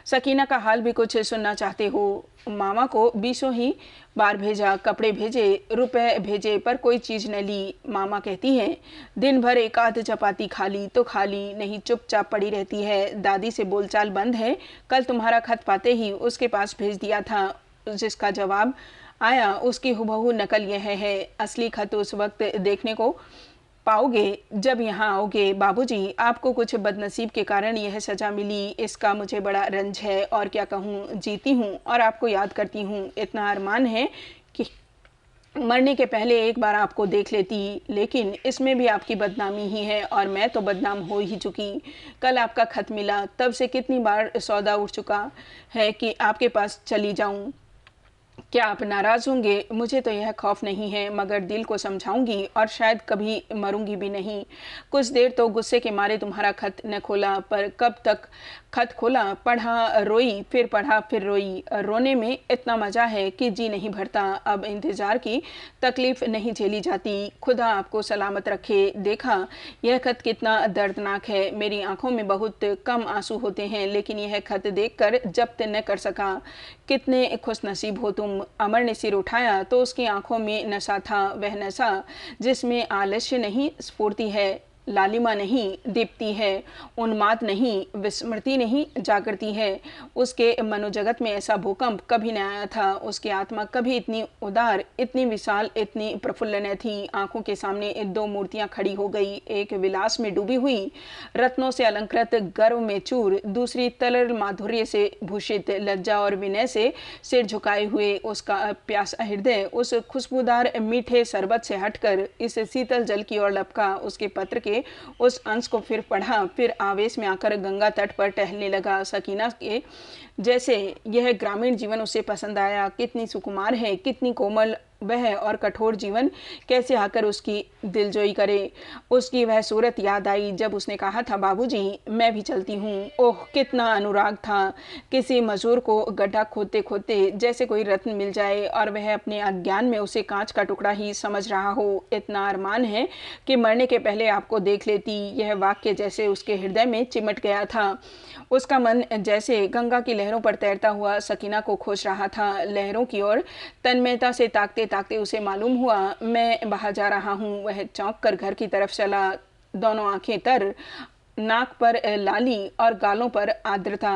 सकीना का हाल भी कुछ सुनना चाहते हो? मामा को 20 ही बार भेजा, कपड़े भेजे, रुपए भेजे, पर कोई चीज़ न ली। मामा कहती है दिन भर एक आध चपाती खा ली तो खा ली, नहीं चुपचाप पड़ी रहती है। दादी से बोलचाल बंद है। कल तुम्हारा खत पाते ही उसके पास भेज दिया था, जिसका जवाब आया उसकी हुबहू नकल यह है। असली खत उस वक्त देखने को पाओगे जब यहाँ आओगे। बाबूजी, आपको कुछ बदनसीब के कारण यह सज़ा मिली, इसका मुझे बड़ा रंज है, और क्या कहूँ। जीती हूँ और आपको याद करती हूँ। इतना अरमान है कि मरने के पहले एक बार आपको देख लेती, लेकिन इसमें भी आपकी बदनामी ही है, और मैं तो बदनाम हो ही चुकी। कल आपका खत मिला, तब से कितनी बार सौदा उठ चुका है कि आपके पास चली जाऊँ। क्या आप नाराज़ होंगे? मुझे तो यह खौफ नहीं है, मगर दिल को समझाऊंगी और शायद कभी मरूंगी भी नहीं। कुछ देर तो गुस्से के मारे तुम्हारा खत न खोला, पर कब तक खत खोला, पढ़ा, रोई, फिर पढ़ा, फिर रोई। रोने में इतना मज़ा है कि जी नहीं भरता। अब इंतज़ार की तकलीफ़ नहीं झेली जाती। खुदा आपको सलामत रखे। देखा यह खत कितना दर्दनाक है। मेरी आंखों में बहुत कम आंसू होते हैं, लेकिन यह खत देखकर जब्त न कर सका। कितने खुशनसीब हो तुम। अमर ने सिर उठाया तो उसकी आंखों में नशा था, वह नशा जिसमें आलस्य नहीं, स्फूर्ति है, लालिमा नहीं, दीप्ति है, उन्माद नहीं, विस्मृति नहीं, जागृति है। उसके मनोजगत में ऐसा भूकंप कभी न आया था। उसकी आत्मा कभी इतनी उदार, इतनी विशाल, इतनी प्रफुल्ल न थी। आंखों के सामने 2 मूर्तियां खड़ी हो गई, एक विलास में डूबी हुई, रत्नों से अलंकृत, गर्व में चूर, दूसरी तरल माधुर्य से भूषित, लज्जा और विनय से सिर झुकाए हुए। उसका प्यासा हृदय उस खुशबूदार मीठे शरबत से हटकर इस शीतल जल की ओर लपका। उसके पत्र के उस अंश को फिर पढ़ा, फिर आवेश में आकर गंगा तट पर टहलने लगा। सकीना के जैसे यह ग्रामीण जीवन उसे पसंद आया। कितनी सुकुमार है, कितनी कोमल वह, और कठोर जीवन कैसे आकर उसकी दिलजोई करे। उसकी वह सूरत याद आई जब उसने कहा था, बाबूजी मैं भी चलती हूँ। ओह कितना अनुराग था। किसी मजूर को गड्ढा खोदते खोदते जैसे कोई रत्न मिल जाए और वह अपने अज्ञान में उसे कांच का टुकड़ा ही समझ रहा हो। इतना अरमान है कि मरने के पहले आपको देख लेती। यह वाक्य जैसे उसके हृदय में चिमट गया था। उसका मन जैसे गंगा की लहरों पर तैरता हुआ सकीना को खोज रहा था। लहरों की ओर तन्मयता से ताकते ताकते उसे मालूम हुआ मैं बाहर जा रहा हूँ। वह चौंक कर घर की तरफ चला। दोनों आंखें तर, नाक पर लाली और गालों पर आर्द्रता।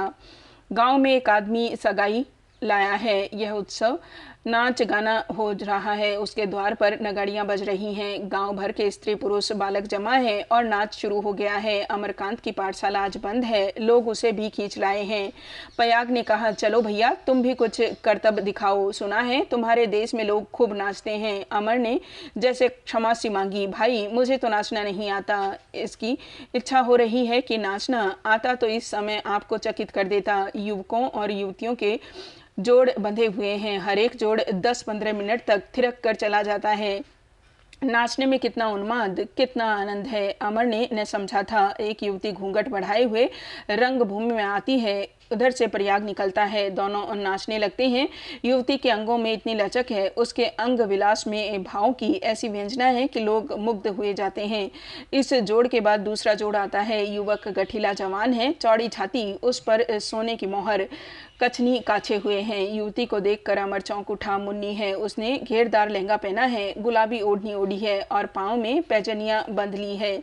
गांव में एक आदमी सगाई लाया है। यह उत्सव नाच गाना हो रहा है। उसके द्वार पर नगाड़ियां बज रही हैं। गांव भर के स्त्री पुरुष बालक जमा है और नाच शुरू हो गया है। अमरकांत की पाठशाला आज बंद है, लोग उसे भी खींच लाए हैं। पयाग ने कहा, चलो भैया तुम भी कुछ करतब दिखाओ, सुना है तुम्हारे देश में लोग खूब नाचते हैं। अमर ने जैसे क्षमा सी मांगी, भाई मुझे तो नाचना नहीं आता। इसकी इच्छा हो रही है कि नाचना आता तो इस समय आपको चकित कर देता। युवकों और युवतियों के जोड़ बंधे हुए हैं। हर एक जोड़ 10-15 मिनट तक थिरक कर चला जाता है। नाचने में कितना उन्माद, कितना आनंद है। अमर ने न समझा था। एक युवती घूंघट बढ़ाए हुए रंगभूमि में आती है, उधर से प्रयाग निकलता है। दोनों नाचने लगते हैं। युवती के अंगों में इतनी लचक है, उसके अंग विलास में भाव की ऐसी व्यंजना है कि लोग मुग्ध हुए जाते हैं। इस जोड़ के बाद दूसरा जोड़ आता है। युवक गठीला जवान है, चौड़ी छाती, उस पर सोने की मोहर, कछनी काछे हुए हैं। युवती को देखकर अमर चौंक उठा। मुन्नी है, उसने घेरदार लहंगा पहना है, गुलाबी ओढ़नी ओढ़ी है और पाँव में पैजनियाँ बंध ली है।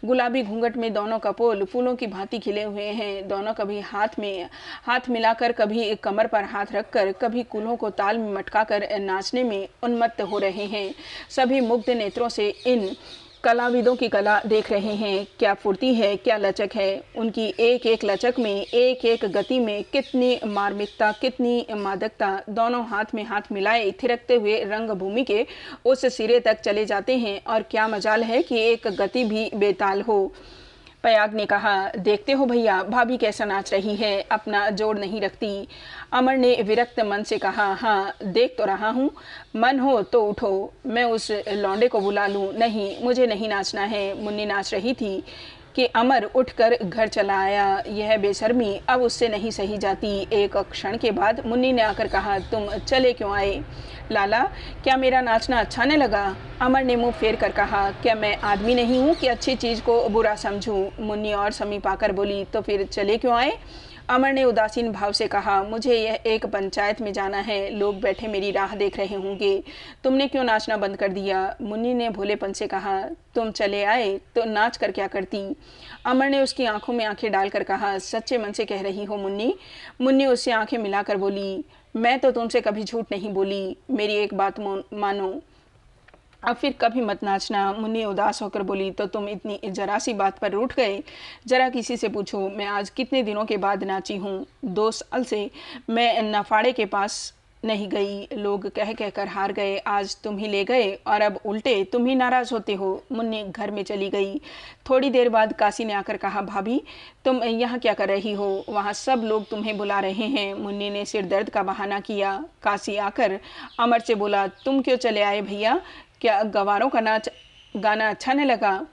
गुलाबी घूंघट में दोनों कपोल फूलों की भांति खिले हुए हैं। दोनों कभी हाथ में हाथ मिलाकर, कभी कमर पर हाथ रखकर, कभी कूल्हों को ताल में मटकाकर नाचने में उन्मत्त हो रहे हैं। सभी मुग्ध नेत्रों से इन कलाविदों की कला देख रहे हैं। क्या फुर्ती है, क्या लचक है। उनकी एक एक लचक में, एक एक गति में कितनी मार्मिकता, कितनी मादकता। दोनों हाथ में हाथ मिलाए थिरकते हुए रंगभूमि के उस सिरे तक चले जाते हैं और क्या मजाल है कि एक गति भी बेताल हो। प्रयाग ने कहा, देखते हो भैया, भाभी कैसा नाच रही है, अपना जोड़ नहीं रखती। अमर ने विरक्त मन से कहा, हाँ देख तो रहा हूँ, मन हो तो उठो, मैं उस लौंडे को बुला लूँ। नहीं, मुझे नहीं नाचना है। मुन्नी नाच रही थी कि अमर उठकर घर चला आया। यह बेशर्मी अब उससे नहीं सही जाती। एक क्षण के बाद मुन्नी ने आकर कहा, तुम चले क्यों आए? लाला, क्या मेरा नाचना अच्छा नहीं लगा? अमर ने मुंह फेर कर कहा, क्या मैं आदमी नहीं हूँ कि अच्छी चीज़ को बुरा समझूं? मुन्नी और समीप आकर बोली, तो फिर चले क्यों आए? अमर ने उदासीन भाव से कहा, मुझे यह एक पंचायत में जाना है, लोग बैठे मेरी राह देख रहे होंगे। तुमने क्यों नाचना बंद कर दिया? मुन्नी ने भोलेपन से कहा, तुम चले आए तो नाच कर क्या करती? अमर ने उसकी आंखों में आंखें डालकर कहा, सच्चे मन से कह रही हो मुन्नी? मुन्नी उससे आंखें मिलाकर बोली, मैं तो तुमसे कभी झूठ नहीं बोली, मेरी एक बात मानो, अब फिर कभी मत नाचना। मुन्नी उदास होकर बोली, तो तुम इतनी जरा सी बात पर रूठ गए? जरा किसी से पूछो, मैं आज कितने दिनों के बाद नाची हूँ। 2 साल से मैं नफाड़े के पास नहीं गई, लोग कह कह कर हार गए, आज तुम ही ले गए और अब उल्टे तुम ही नाराज़ होते हो। मुन्नी घर में चली गई। थोड़ी देर बाद काशी ने आकर कहा, भाभी तुम यहाँ क्या कर रही हो? वहाँ सब लोग तुम्हें बुला रहे हैं। मुन्नी ने सिर दर्द का बहाना किया। काशी आकर अमर से बोला, तुम क्यों चले आए भैया? क्या गवारों का नाच गाना अच्छा नहीं लगा?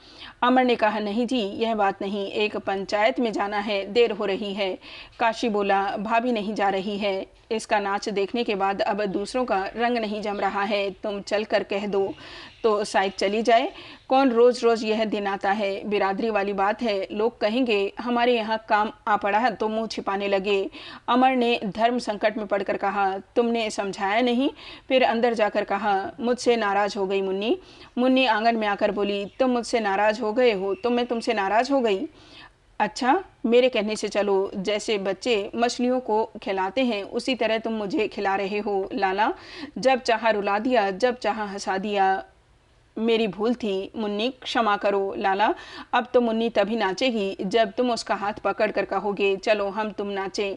अमर ने कहा, नहीं जी, यह बात नहीं, एक पंचायत में जाना है, देर हो रही है। काशी बोला, भाभी नहीं जा रही है, इसका नाच देखने के बाद अब दूसरों का रंग नहीं जम रहा है, तुम चल कर कह दो तो शायद चली जाए। कौन रोज़ रोज़ यह दिन आता है, बिरादरी वाली बात है, लोग कहेंगे हमारे यहाँ काम आ पड़ा है तो मुंह छिपाने लगे। अमर ने धर्म संकट में पड़कर कहा, तुमने समझाया नहीं? फिर अंदर जाकर कहा, मुझसे नाराज़ हो गई मुन्नी। मुन्नी आंगन में आकर बोली, तुम मुझसे नाराज़ हो गए हो तो मैं तुमसे नाराज़ हो गई? अच्छा, मेरे कहने से चलो, जैसे बच्चे मछलियों को खिलाते हैं उसी तरह तुम मुझे खिला रहे हो। लाला, जब चाहा रुला दिया, जब चाहा हंसा दिया, मेरी भूल थी मुन्नी, क्षमा करो। लाला, अब तो मुन्नी तभी नाचेगी जब तुम उसका हाथ पकड़ कर कहोगे, चलो हम तुम नाचें।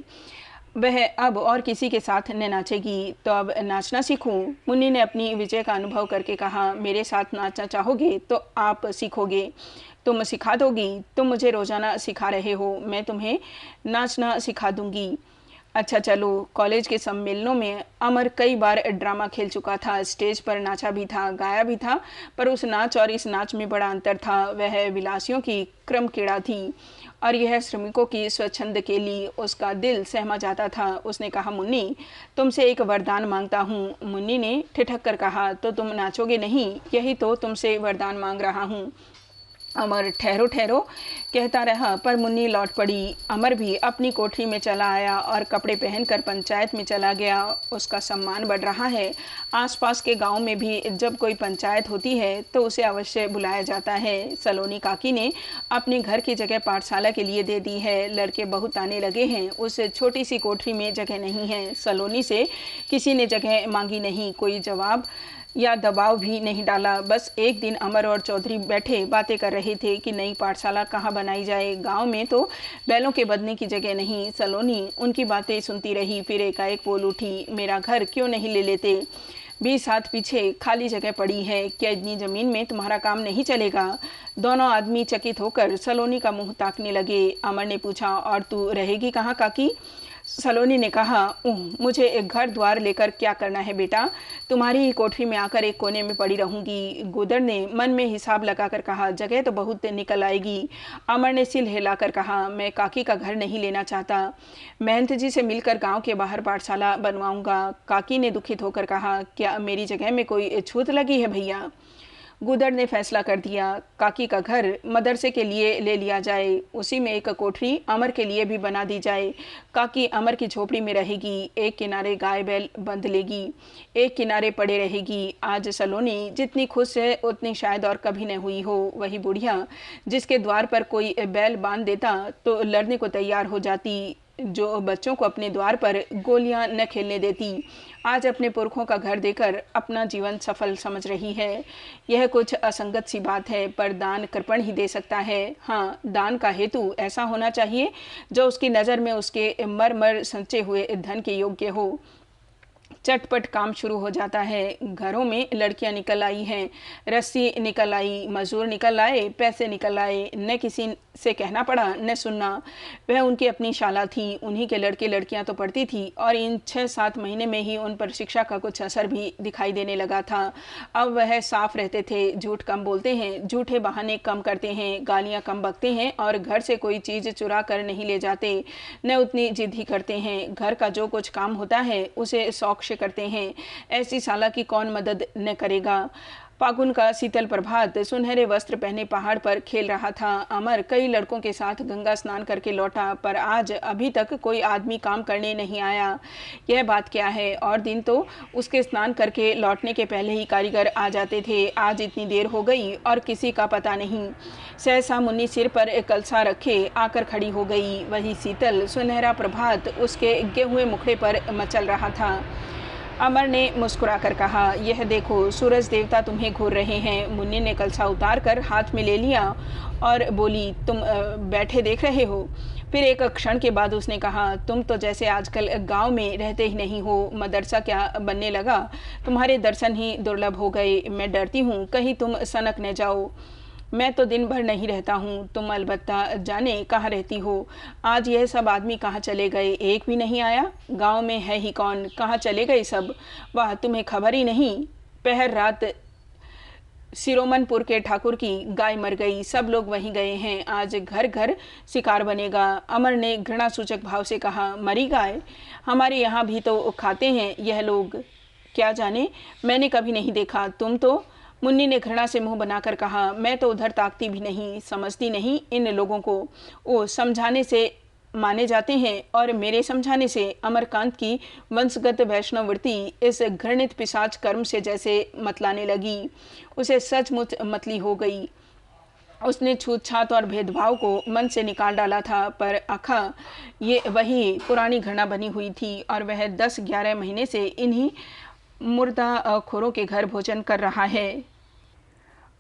वह अब और किसी के साथ न नाचेगी तो अब नाचना सीखूं? मुन्नी ने अपनी विजय का अनुभव करके कहा, मेरे साथ नाचना चाहोगे तो आप सीखोगे, तुम सिखा दोगी? तुम मुझे रोज़ाना सिखा रहे हो, मैं तुम्हें नाचना सिखा दूंगी। अच्छा चलो। कॉलेज के सम्मेलनों में अमर कई बार ड्रामा खेल चुका था, स्टेज पर नाचा भी था, गाया भी था, पर उस नाच और इस नाच में बड़ा अंतर था। वह विलासियों की क्रमकीड़ा थी और यह श्रमिकों की स्वच्छंद के लिए। उसका दिल सहमा जाता था। उसने कहा, मुन्नी तुमसे एक वरदान मांगता हूँ। मुन्नी ने ठिठक कर कहा, तो तुम नाचोगे नहीं? यही तो तुमसे वरदान मांग रहा हूँ। अमर ठहरो ठहरो कहता रहा, पर मुन्नी लौट पड़ी। अमर भी अपनी कोठरी में चला आया और कपड़े पहनकर पंचायत में चला गया। उसका सम्मान बढ़ रहा है। आसपास के गांव में भी जब कोई पंचायत होती है तो उसे अवश्य बुलाया जाता है। सलोनी काकी ने अपने घर की जगह पाठशाला के लिए दे दी है। लड़के बहुत आने लगे हैं। उस छोटी सी कोठरी में जगह नहीं है। सलोनी से किसी ने जगह मांगी नहीं, कोई जवाब या दबाव भी नहीं डाला। बस एक दिन अमर और चौधरी बैठे बातें कर रहे थे कि नई पाठशाला कहाँ बनाई जाए। गांव में तो बैलों के बदने की जगह नहीं। सलोनी उनकी बातें सुनती रही, फिर एकाएक बोल उठी, मेरा घर क्यों नहीं ले लेते? 20 हाथ पीछे खाली जगह पड़ी है, क्या इतनी ज़मीन में तुम्हारा काम नहीं चलेगा? दोनों आदमी चकित होकर सलोनी का मुँह ताकने लगे। अमर ने पूछा, और तू रहेगी कहाँ काकी? सलोनी ने कहा, मुझे एक घर द्वार लेकर क्या करना है बेटा, तुम्हारी ही कोठरी में आकर एक कोने में पड़ी रहूंगी। गुदड़ ने मन में हिसाब लगाकर कहा, जगह तो बहुत निकल आएगी। अमर ने सिर हिलाकर कहा, मैं काकी का घर नहीं लेना चाहता, महंत जी से मिलकर गांव के बाहर पाठशाला बनवाऊंगा। काकी ने दुखित होकर कहा, क्या मेरी जगह में कोई छूत लगी है भैया? गुदड़ ने फैसला कर दिया, काकी का घर मदरसे के लिए ले लिया जाए, उसी में एक कोठरी अमर के लिए भी बना दी जाए। काकी अमर की झोपड़ी में रहेगी, एक किनारे गाय बैल बंध लेगी, एक किनारे पड़े रहेगी। आज सलोनी जितनी खुश है उतनी शायद और कभी न हुई हो। वही बुढ़िया जिसके द्वार पर कोई बैल बांध देता तो लड़ने को तैयार हो जाती, जो बच्चों को अपने द्वार पर गोलियां न खेलने देती, आज अपने पुरखों का घर देकर अपना जीवन सफल समझ रही है। यह कुछ असंगत सी बात है, पर दान कृपण ही दे सकता है। हाँ, दान का हेतु ऐसा होना चाहिए जो उसकी नज़र में उसके मर संचे हुए धन के योग्य हो। चटपट काम शुरू हो जाता है। घरों में लड़कियां निकल आई हैं, रस्सी निकल आई, मजदूर निकल आए, पैसे निकल आए, न किसी से कहना पड़ा न सुनना। वह उनकी अपनी शाला थी, उन्हीं के लड़के लड़कियां तो पढ़ती थी और इन 6-7 महीने में ही उन पर शिक्षा का कुछ असर भी दिखाई देने लगा था। अब वह साफ रहते थे, झूठ कम बोलते हैं, झूठे बहाने कम करते हैं, गालियाँ कम बकते हैं और घर से कोई चीज़ चुरा कर नहीं ले जाते, न उतनी जिद ही करते हैं। घर का जो कुछ काम होता है उसे शौक से करते हैं। ऐसी साला की कौन मदद न करेगा। फागुन का शीतल प्रभात सुनहरे वस्त्र पहने पहाड़ पर खेल रहा था। अमर कई लड़कों के साथ गंगा स्नान करके लौटा, पर आज अभी तक कोई आदमी काम करने नहीं आया। यह बात क्या है, और दिन तो उसके स्नान करके लौटने के पहले ही कारीगर आ जाते थे। आज इतनी देर हो गई और किसी का पता नहीं। सहसा मुन्नी सिर पर एक कलसा रखे आकर खड़ी हो गई। वही शीतल सुनहरा प्रभात उसके गे हुए मुखड़े पर मचल रहा था। अमर ने मुस्कुराकर कहा, यह देखो सूरज देवता तुम्हें घूर रहे हैं। मुन्नी ने कलसा उतार कर हाथ में ले लिया और बोली, तुम बैठे देख रहे हो? फिर एक क्षण के बाद उसने कहा, तुम तो जैसे आजकल गांव में रहते ही नहीं हो। मदरसा क्या बनने लगा, तुम्हारे दर्शन ही दुर्लभ हो गए। मैं डरती हूँ कहीं तुम सनक न जाओ। मैं तो दिन भर नहीं रहता हूँ, तुम अलबत्ता जाने कहाँ रहती हो। आज यह सब आदमी कहाँ चले गए, एक भी नहीं आया। गांव में है ही कौन, कहाँ चले गए सब? वाह, तुम्हें खबर ही नहीं। पहर रात सिरोमनपुर के ठाकुर की गाय मर गई, सब लोग वहीं गए हैं। आज घर घर शिकार बनेगा। अमर ने घृणा सूचक भाव से कहा, मरी गाय? हमारे यहाँ भी तो खाते हैं यह लोग। क्या जाने, मैंने कभी नहीं देखा। तुम तो? मुन्नी ने घृणा से मुंह बनाकर कहा, मैं तो उधर ताकती भी नहीं, समझती नहीं इन लोगों को। ओ, समझाने से माने जाते हैं और मेरे समझाने से। अमरकांत की वंशगत वैष्णववृत्ति इस घृणित पिशाच कर्म से जैसे मतलाने लगी। उसे सचमुच मतली हो गई। उसने छूतछात और भेदभाव को मन से निकाल डाला था, पर आखा ये वही पुरानी घृणा बनी हुई थी और वह 10-11 महीने से इन्हीं मुर्दा खोरों के घर भोजन कर रहा है।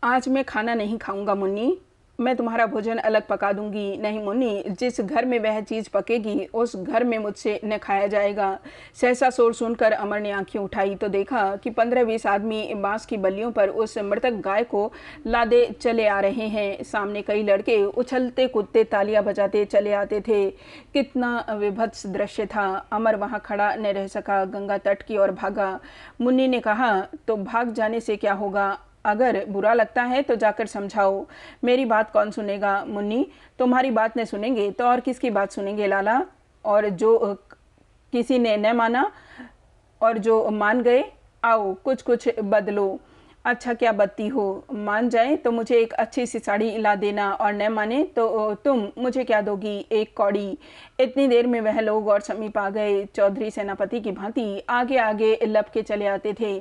आज मैं खाना नहीं खाऊंगा मुन्नी, मैं तुम्हारा भोजन अलग पका दूंगी। नहीं मुन्नी, जिस घर में वह चीज़ पकेगी उस घर में मुझसे न खाया जाएगा। सहसा शोर सुनकर अमर ने आंखें उठाई तो देखा कि 15-20 आदमी बांस की बल्लियों पर उस मृतक गाय को लादे चले आ रहे हैं। सामने कई लड़के उछलते कूदते तालियां बजाते चले आते थे। कितना विभत्स दृश्य था। अमर वहां खड़ा न रह सका, गंगा तट की ओर भागा। मुन्नी ने कहा, तो भाग जाने से क्या होगा, अगर बुरा लगता है तो जाकर समझाओ। मेरी बात कौन सुनेगा मुन्नी? तुम्हारी बात न सुनेंगे तो और किसकी बात सुनेंगे लाला? और जो किसी ने न माना और जो मान गए, आओ कुछ कुछ बदलो। अच्छा क्या बदती हो, मान जाए तो मुझे एक अच्छी सी साड़ी ला देना और न माने तो तुम मुझे क्या दोगी, एक कौड़ी। इतनी देर में वह लोग और समीप आ गए। चौधरी सेनापति की भांति आगे आगे लप के चले आते थे।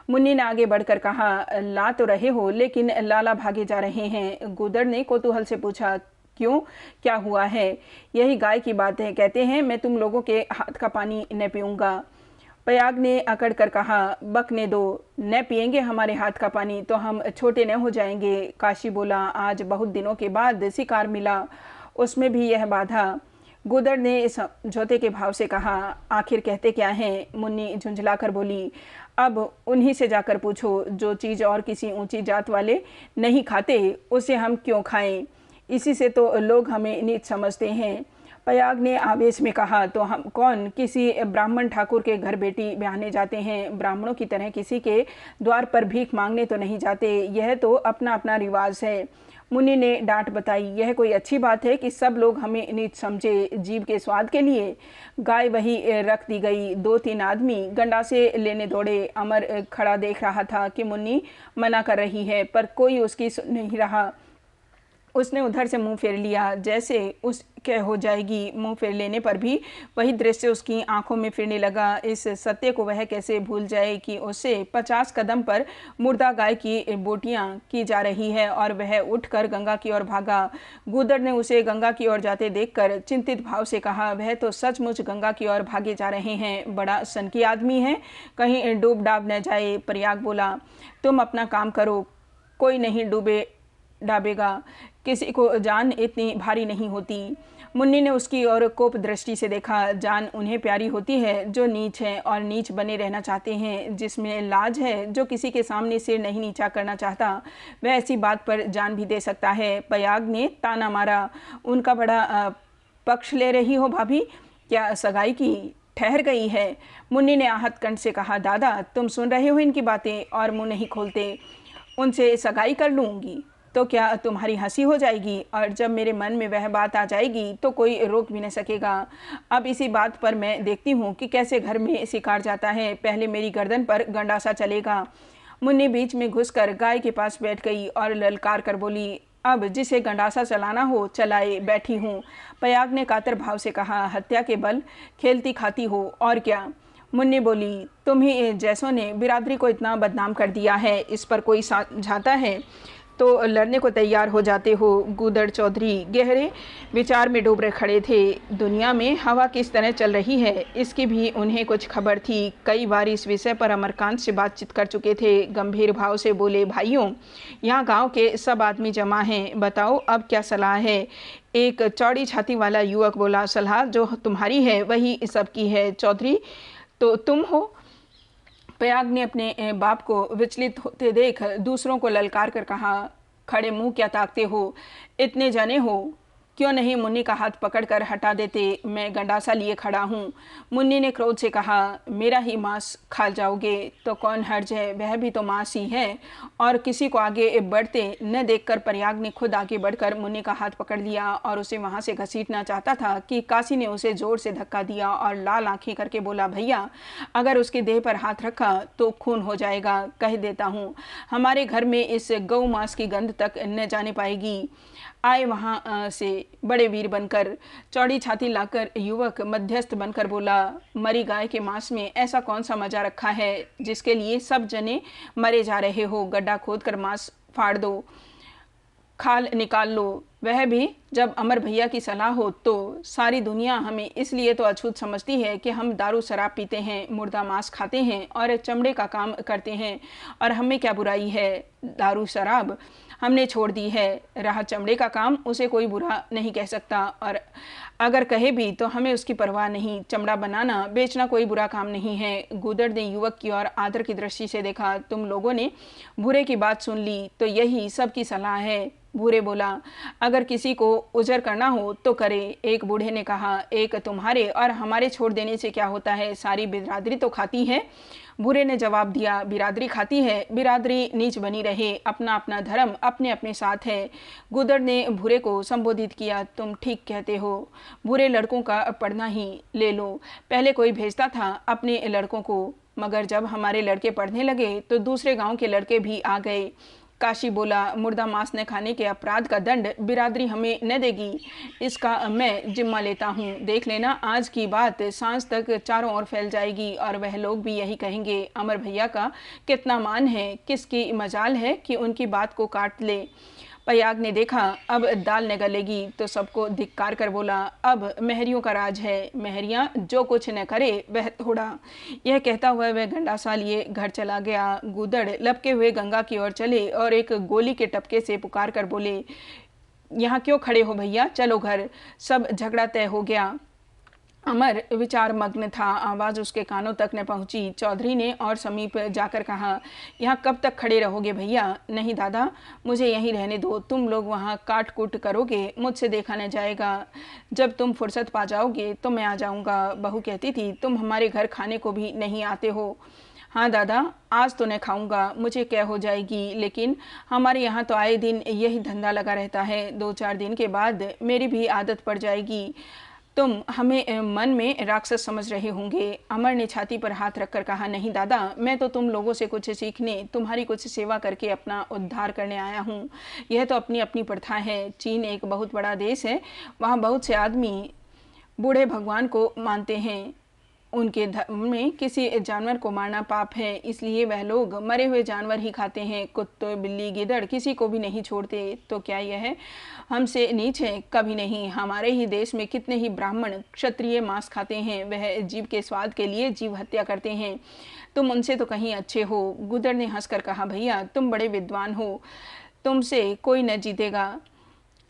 मुन्नी ने आगे बढ़कर कहा, ला तो रहे हो लेकिन लाला भागे जा रहे हैं। गुदड़ ने कौतूहल से पूछा, क्यों, क्या हुआ है? यही गाय की बात है, कहते हैं मैं तुम लोगों के हाथ का पानी न पीऊँगा। पयाग ने अकड़ कर कहा, बकने दो, न पिएंगे हमारे हाथ का पानी तो हम छोटे न हो जाएंगे। काशी बोला, आज बहुत दिनों के बाद शिकार मिला, उसमें भी यह बाधा। गुदड़ ने समझौते के भाव से कहा, आखिर कहते क्या हैं? मुन्नी झुंझलाकर बोली, अब उन्हीं से जाकर पूछो। जो चीज़ और किसी ऊंची जात वाले नहीं खाते उसे हम क्यों खाएं? इसी से तो लोग हमें नीच समझते हैं। पयाग ने आवेश में कहा, तो हम कौन किसी ब्राह्मण ठाकुर के घर बेटी ब्याहने जाते हैं? ब्राह्मणों की तरह किसी के द्वार पर भीख मांगने तो नहीं जाते, यह तो अपना अपना रिवाज है। मुनि ने डांट बताई, यह कोई अच्छी बात है कि सब लोग हमें नीच समझे? जीव के स्वाद के लिए गाय वही रख दी गई। 2-3 आदमी गंडासे लेने दौड़े। अमर खड़ा देख रहा था कि मुन्नी मना कर रही है, पर कोई उसकी सुन नहीं रहा। उसने उधर से मुंह फेर लिया, जैसे उसके हो जाएगी। मुंह फेर लेने पर भी वही दृश्य उसकी आंखों में फिरने लगा। इस सत्य को वह कैसे भूल जाए कि उससे 50 कदम पर मुर्दा गाय की बोटियां की जा रही है, और वह उठकर गंगा की ओर भागा। गूदड़ ने उसे गंगा की ओर जाते देखकर चिंतित भाव से कहा, वह तो सचमुच गंगा की ओर भागे जा रहे हैं। बड़ा सनकी आदमी है, कहीं डूब डाब न जाए। प्रयाग बोला, तुम अपना काम करो, कोई नहीं डूबे डाबेगा, किसी को जान इतनी भारी नहीं होती। मुन्नी ने उसकी ओर कोप दृष्टि से देखा। जान उन्हें प्यारी होती है जो नीच है और नीच बने रहना चाहते हैं। जिसमें लाज है, जो किसी के सामने सिर नहीं नीचा करना चाहता, वह ऐसी बात पर जान भी दे सकता है। पयाग ने ताना मारा, उनका बड़ा पक्ष ले रही हो भाभी, क्या सगाई की ठहर गई है? मुन्नी ने आहत कंठ से कहा, दादा तुम सुन रहे हो इनकी बातें और मुँह नहीं खोलते। उनसे सगाई कर लूँगी तो क्या तुम्हारी हंसी हो जाएगी? और जब मेरे मन में वह बात आ जाएगी तो कोई रोक भी न सकेगा। अब इसी बात पर मैं देखती हूँ कि कैसे घर में शिकार जाता है। पहले मेरी गर्दन पर गंडासा चलेगा। मुन्नी बीच में घुसकर गाय के पास बैठ गई और ललकार कर बोली, अब जिसे गंडासा चलाना हो चलाए, बैठी हूँ। पयाग ने कातर भाव से कहा, हत्या के बल खेलती खाती हो और क्या? मुन्नी बोली, तुम ही जैसों ने बिरादरी को इतना बदनाम कर दिया है, इस पर कोई जाता है तो लड़ने को तैयार हो जाते हो। गूदड़ चौधरी गहरे विचार में डूब खड़े थे। दुनिया में हवा किस तरह चल रही है, इसकी भी उन्हें कुछ खबर थी। कई बार इस विषय पर अमरकांत से बातचीत कर चुके थे। गंभीर भाव से बोले, भाइयों, यहाँ गांव के सब आदमी जमा हैं, बताओ अब क्या सलाह है? एक चौड़ी छाती वाला युवक बोला, सलाह जो तुम्हारी है वही सबकी है। चौधरी तो तुम हो? पयाग ने अपने बाप को विचलित होते देख दूसरों को ललकार कर कहा, खड़े मुंह क्या ताकते हो? इतने जने हो, क्यों नहीं मुन्नी का हाथ पकड़कर हटा देते? मैं गंडासा लिए खड़ा हूँ। मुन्नी ने क्रोध से कहा, मेरा ही मांस खा जाओगे तो कौन हर्ज है, वह भी तो मांस ही है। और किसी को आगे बढ़ते न देखकर प्रयाग ने खुद आगे बढ़कर मुन्नी का हाथ पकड़ लिया और उसे वहाँ से घसीटना चाहता था कि काशी ने उसे जोर से धक्का दिया और लाल आंखें करके बोला, भैया अगर उसके देह पर हाथ रखा तो खून हो जाएगा। कह देता हूँ, हमारे घर में इस गौ मांस की गंध तक न जाने पाएगी। आए वहाँ से बड़े वीर बनकर। चौड़ी छाती लाकर युवक मध्यस्थ बनकर बोला, मरी गाय के मांस में ऐसा कौन सा मजा रखा है जिसके लिए सब जने मरे जा रहे हो? गड्ढा खोद कर मांस फाड़ दो, खाल निकाल लो, वह भी जब अमर भैया की सलाह हो तो। सारी दुनिया हमें इसलिए तो अछूत समझती है कि हम दारू शराब पीते हैं, मुर्दा मांस खाते हैं और चमड़े का काम करते हैं, और हमें क्या बुराई है? दारू शराब हमने छोड़ दी है, रहा चमड़े का काम, उसे कोई बुरा नहीं कह सकता, और अगर कहे भी तो हमें उसकी परवाह नहीं। चमड़ा बनाना बेचना कोई बुरा काम नहीं है। गूदड़ ने युवक की ओर आदर की दृष्टि से देखा। तुम लोगों ने भूरे की बात सुन ली तो यही सबकी सलाह है। भूरे बोला, अगर किसी को उजर करना हो तो करे। एक बूढ़े ने कहा, एक तुम्हारे और हमारे छोड़ देने से क्या होता है, सारी बिरादरी तो खाती है। भूरे ने जवाब दिया, बिरादरी खाती है, बिरादरी नीच बनी रहे, अपना अपना धर्म अपने अपने साथ है। गूदड़ ने भूरे को संबोधित किया, तुम ठीक कहते हो, भूरे लड़कों का पढ़ना ही ले लो। पहले कोई भेजता था अपने लड़कों को, मगर जब हमारे लड़के पढ़ने लगे तो दूसरे गांव के लड़के भी आ गए। काशी बोला, मुर्दा मांस न खाने के अपराध का दंड बिरादरी हमें न देगी, इसका मैं जिम्मा लेता हूँ। देख लेना, आज की बात सांझ तक चारों ओर फैल जाएगी और वह लोग भी यही कहेंगे, अमर भैया का कितना मान है, किसकी मजाल है कि उनकी बात को काट ले। पयाग ने देखा अब दाल न गलेगी तो सबको धिक्कार कर बोला, अब मेहरियों का राज है, मेहरियाँ जो कुछ न करे वह थोड़ा। यह कहता हुआ वह गंडासा लिए घर चला गया। गूदड़ लपके हुए गंगा की ओर चले और एक गोली के टपके से पुकार कर बोले, यहाँ क्यों खड़े हो भैया, चलो घर, सब झगड़ा तय हो गया। अमर विचार मग्न था। आवाज़ उसके कानों तक न पहुंची। चौधरी ने और समीप जाकर कहा, यहाँ कब तक खड़े रहोगे भैया? नहीं दादा, मुझे यहीं रहने दो। तुम लोग वहाँ काट कूट करोगे, मुझसे देखा न जाएगा। जब तुम फुर्सत पा जाओगे तो मैं आ जाऊँगा। बहू कहती थी, तुम हमारे घर खाने को भी नहीं आते हो। हाँ दादा, आज तो न खाऊंगा, मुझे क्या हो जाएगी, लेकिन हमारे यहाँ तो आए दिन यही धंधा लगा रहता है। 2-4 दिन के बाद मेरी भी आदत पड़ जाएगी। तुम हमें मन में राक्षस समझ रहे होंगे। अमर ने छाती पर हाथ रखकर कहा, नहीं दादा, मैं तो तुम लोगों से कुछ सीखने, तुम्हारी कुछ सेवा करके अपना उद्धार करने आया हूँ। यह तो अपनी अपनी प्रथा है। चीन एक बहुत बड़ा देश है, वहाँ बहुत से आदमी बूढ़े भगवान को मानते हैं। उनके धर्म में किसी जानवर को मारना पाप है, इसलिए वह लोग मरे हुए जानवर ही खाते हैं। कुत्ते, बिल्ली, गिद्ध किसी को भी नहीं छोड़ते। तो क्या यह हमसे नीच है? कभी नहीं। हमारे ही देश में कितने ही ब्राह्मण क्षत्रिय मांस खाते हैं। वह जीव के स्वाद के लिए जीव हत्या करते हैं। तुम उनसे तो कहीं अच्छे हो। गुदड़ ने हंसकर कहा, भैया तुम बड़े विद्वान हो, तुमसे कोई न जीतेगा।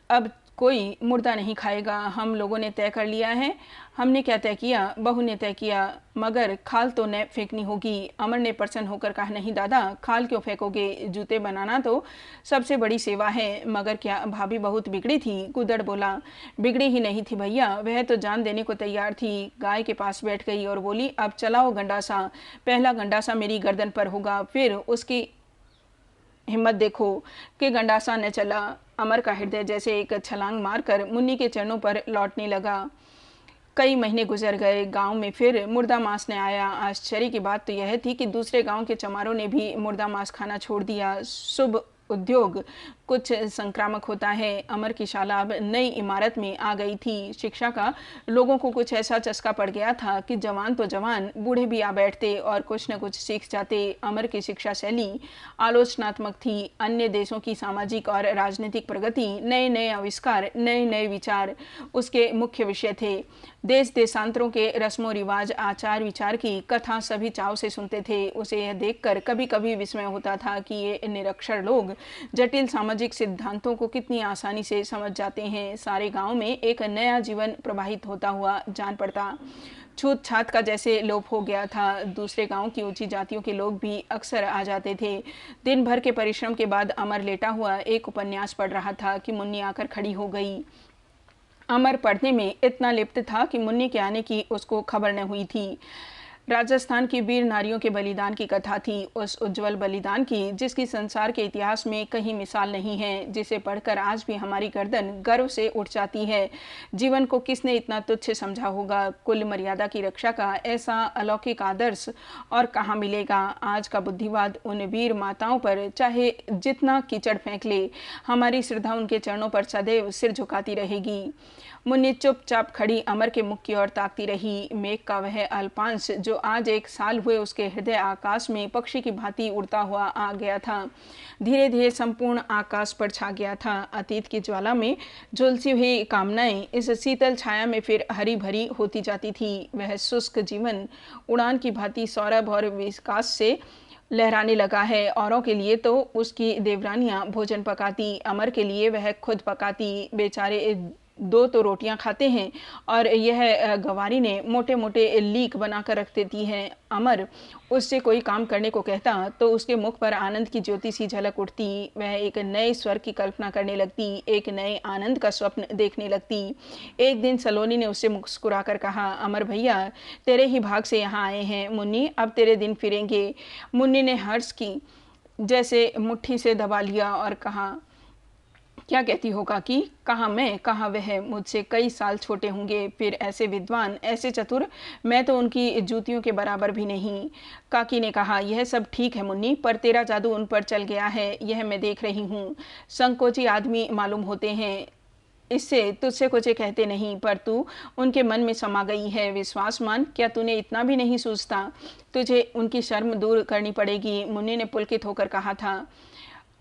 अब कोई मुर्दा नहीं खाएगा। हम लोगों ने तय कर लिया है। हमने क्या तय किया? बहू ने तय किया, मगर खाल तो न फेंकनी होगी। अमर ने प्रसन्न होकर कहा, नहीं दादा, खाल क्यों फेंकोगे? जूते बनाना तो सबसे बड़ी सेवा है। मगर क्या भाभी बहुत बिगड़ी थी? गुदड़ बोला, बिगड़ी ही नहीं थी भैया, वह तो जान देने को तैयार थी। गाय के पास बैठ गई और बोली, अब चलाओ गंडासा। पहला गंडासा मेरी गर्दन पर होगा, फिर उसकी हिम्मत देखो कि गंडासा न चला। अमर का हृदय जैसे एक छलांग मारकर मुन्नी के चरणों पर लौटने लगा। कई महीने गुजर गए। गांव में फिर मुर्दा मांस ने आया। आश्चर्य की बात तो यह थी कि दूसरे गांव के चमारों ने भी मुर्दा मांस खाना छोड़ दिया। शुभ उद्योग कुछ संक्रामक होता है। अमर की शाला अब नई इमारत में आ गई थी। शिक्षा का लोगों को कुछ ऐसा चस्का पड़ गया था कि जवान तो जवान, बूढ़े भी आ बैठते और कुछ न कुछ सीख जाते। अमर की शिक्षा शैली आलोचनात्मक थी। अन्य देशों की सामाजिक और राजनीतिक प्रगति, नए नए आविष्कार, नए नए विचार उसके मुख्य विषय थे। देश देशांतरों के रस्मों रिवाज, आचार विचार की कथा सभी चाव से सुनते थे। उसे यह देखकर कभी कभी विस्मय होता था कि ये निरक्षर लोग जटिल सामाजिक सिद्धांतों को कितनी आसानी से समझ जाते हैं। सारे गांव में एक नया जीवन प्रवाहित होता हुआ जान पड़ता। छूत छात का जैसे लोप हो गया था। दूसरे गांव की ऊंची जातियों के लोग भी अक्सर आ जाते थे। दिन भर के परिश्रम के बाद अमर लेटा हुआ एक उपन्यास पढ़ रहा था कि मुन्नी आकर खड़ी हो गई। अमर पढ़ने में इतना लिप्त था कि मुन्नी के आने की उसको खबर न हुई थी। राजस्थान की वीर नारियों के बलिदान की कथा थी, उस उज्जवल बलिदान की जिसकी संसार के इतिहास में कहीं मिसाल नहीं है, जिसे पढ़कर आज भी हमारी गर्दन गर्व से उठ जाती है। जीवन को किसने इतना तुच्छ समझा होगा? कुल मर्यादा की रक्षा का ऐसा अलौकिक आदर्श और कहाँ मिलेगा? आज का बुद्धिवाद उन वीर माताओं पर चाहे जितना कीचड़ फेंक ले, हमारी श्रद्धा उनके चरणों पर सदैव सिर झुकाती रहेगी। मुन्नी चुपचाप खड़ी अमर के मुख की ओर ताकती रही। मेघ का वह अल्पांश जो आज 1 साल हुए उसके हृदय आकाश में पक्षी की भांति उड़ता हुआ आ गया था, धीरे धीरे संपूर्ण आकाश पर छा गया था। अतीत की ज्वाला में झुलसी हुई कामनाएं इस शीतल छाया में फिर हरी भरी होती जाती थी। वह शुष्क जीवन उड़ान की भांति सौरभ और विकास से लहराने लगा है। औरों के लिए तो उसकी देवरानियां भोजन पकाती, अमर के लिए वह खुद पकाती। बेचारे 2 तो रोटियां खाते हैं और यह गवारी ने मोटे मोटे लीक बनाकर रख देती है। अमर उससे कोई काम करने को कहता तो उसके मुख पर आनंद की ज्योति सी झलक उठती। वह एक नए स्वर्ग की कल्पना करने लगती, एक नए आनंद का स्वप्न देखने लगती। एक दिन सलोनी ने उससे मुस्कुराकर कहा, अमर भैया तेरे ही भाग से यहाँ आए हैं। मुन्नी, अब तेरे दिन फिरेंगे। मुन्नी ने हर्ष की जैसे मुट्ठी से दबा लिया और कहा, क्या कहती हो काकी? कहाँ मैं, कहाँ वह? मुझसे कई साल छोटे होंगे, फिर ऐसे विद्वान, ऐसे चतुर। मैं तो उनकी जूतियों के बराबर भी नहीं। काकी ने कहा, यह सब ठीक है मुन्नी, पर तेरा जादू उन पर चल गया है, यह मैं देख रही हूँ। संकोची आदमी मालूम होते हैं, इससे तुझसे कुछ कहते नहीं, पर तू उनके मन में समा गई है। विश्वास मान, क्या तूने इतना भी नहीं सोचता? तुझे उनकी शर्म दूर करनी पड़ेगी। मुन्नी ने पुलकित होकर कहा था,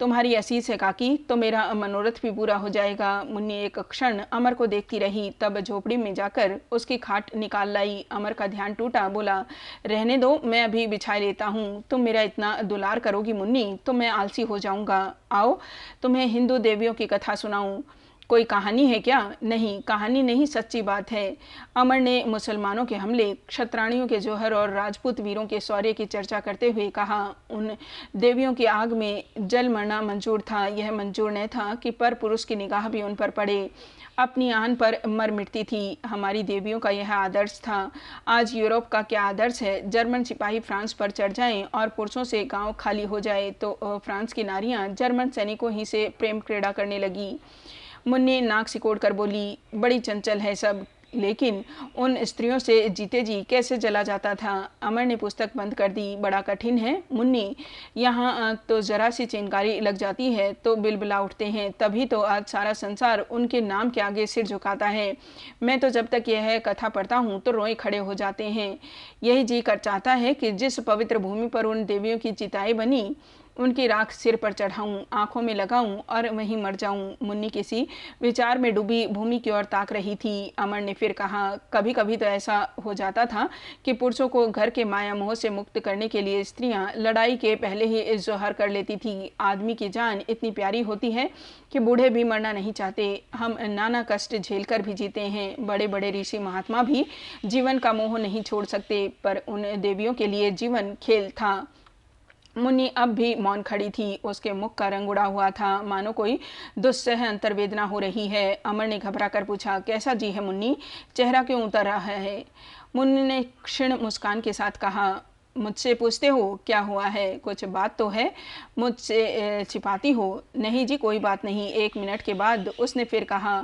तुम्हारी असीस है काकी, तो मेरा मनोरथ भी पूरा हो जाएगा। मुन्नी एक क्षण अमर को देखती रही, तब झोपड़ी में जाकर उसकी खाट निकाल लाई। अमर का ध्यान टूटा, बोला, रहने दो, मैं अभी बिछा लेता हूँ। तुम मेरा इतना दुलार करोगी मुन्नी तो मैं आलसी हो जाऊँगा। आओ तुम्हें हिंदू देवियों की कथा सुनाऊँ। कोई कहानी है क्या? नहीं, कहानी नहीं, सच्ची बात है। अमर ने मुसलमानों के हमले, क्षत्राणियों के जौहर और राजपूत वीरों के शौर्य की चर्चा करते हुए कहा, उन देवियों की आग में जल मरना मंजूर था, यह मंजूर न था कि पर पुरुष की निगाह भी उन पर पड़े। अपनी आन पर मर मिटती थी। हमारी देवियों का यह आदर्श था। आज यूरोप का क्या आदर्श है? जर्मन सिपाही फ्रांस पर चढ़ जाएं और पुरुषों से गांव खाली हो जाए तो फ्रांस की नारियां जर्मन सैनिकों ही से प्रेम क्रीड़ा करने लगी। मुन्नी नाक सिकोड़ कर बोली, बड़ी चंचल है सब, लेकिन उन स्त्रियों से जीते जी कैसे जला जाता था। अमर ने पुस्तक बंद कर दी। बड़ा कठिन है मुन्नी, यहाँ तो जरा सी चिंगारी लग जाती है तो बिलबिला उठते हैं, तभी तो आज सारा संसार उनके नाम के आगे सिर झुकाता है। मैं तो जब तक यह कथा पढ़ता हूँ तो रोए खड़े हो जाते हैं। यही जी कर चाहता है कि जिस पवित्र भूमि पर उन देवियों की चिताएं बनी, उनकी राख सिर पर चढ़ाऊं, आंखों में लगाऊं और वहीं मर जाऊं। मुन्नी किसी विचार में डूबी भूमि की ओर ताक रही थी। अमर ने फिर कहा, कभी कभी तो ऐसा हो जाता था कि पुरुषों को घर के माया मोह से मुक्त करने के लिए स्त्रियां लड़ाई के पहले ही जोहर कर लेती थी। आदमी की जान इतनी प्यारी होती है कि बूढ़े भी मरना नहीं चाहते। हम नाना कष्ट झेलकर भी जीते हैं। बड़े बड़े ऋषि महात्मा भी जीवन का मोह नहीं छोड़ सकते, पर उन देवियों के लिए जीवन खेल था। मुन्नी अब भी मौन खड़ी थी। उसके मुख का रंग उड़ा हुआ था, मानो कोई दुस्सह अंतर्वेदना हो रही है। अमर ने घबरा कर पूछा, कैसा जी है मुन्नी? चेहरा क्यों उतर रहा है? मुन्नी ने क्षीण मुस्कान के साथ कहा, मुझसे पूछते हो क्या हुआ है? कुछ बात तो है, मुझसे छिपाती हो? नहीं जी, कोई बात नहीं। 1 मिनट के बाद उसने फिर कहा,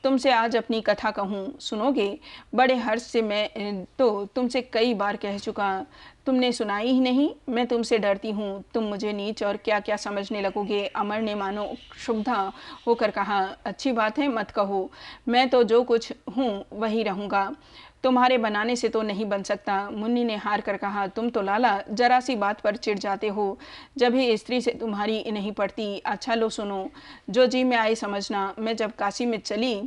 तुमसे आज अपनी कथा कहूँ, सुनोगे? बड़े हर्ष से। मैं तो तुमसे कई बार कह चुका, तुमने सुनाई ही नहीं। मैं तुमसे डरती हूँ, तुम मुझे नीच और क्या क्या समझने लगोगे। अमर ने मानो क्षुब्धा होकर कहा, अच्छी बात है, मत कहो। मैं तो जो कुछ हूँ वही रहूँगा, तुम्हारे बनाने से तो नहीं बन सकता। मुन्नी ने हार कर कहा, तुम तो लाला जरा सी बात पर चिढ़ जाते हो, जब ही स्त्री से तुम्हारी नहीं पड़ती। अच्छा लो सुनो, जो जी में आई समझना। मैं जब काशी में चली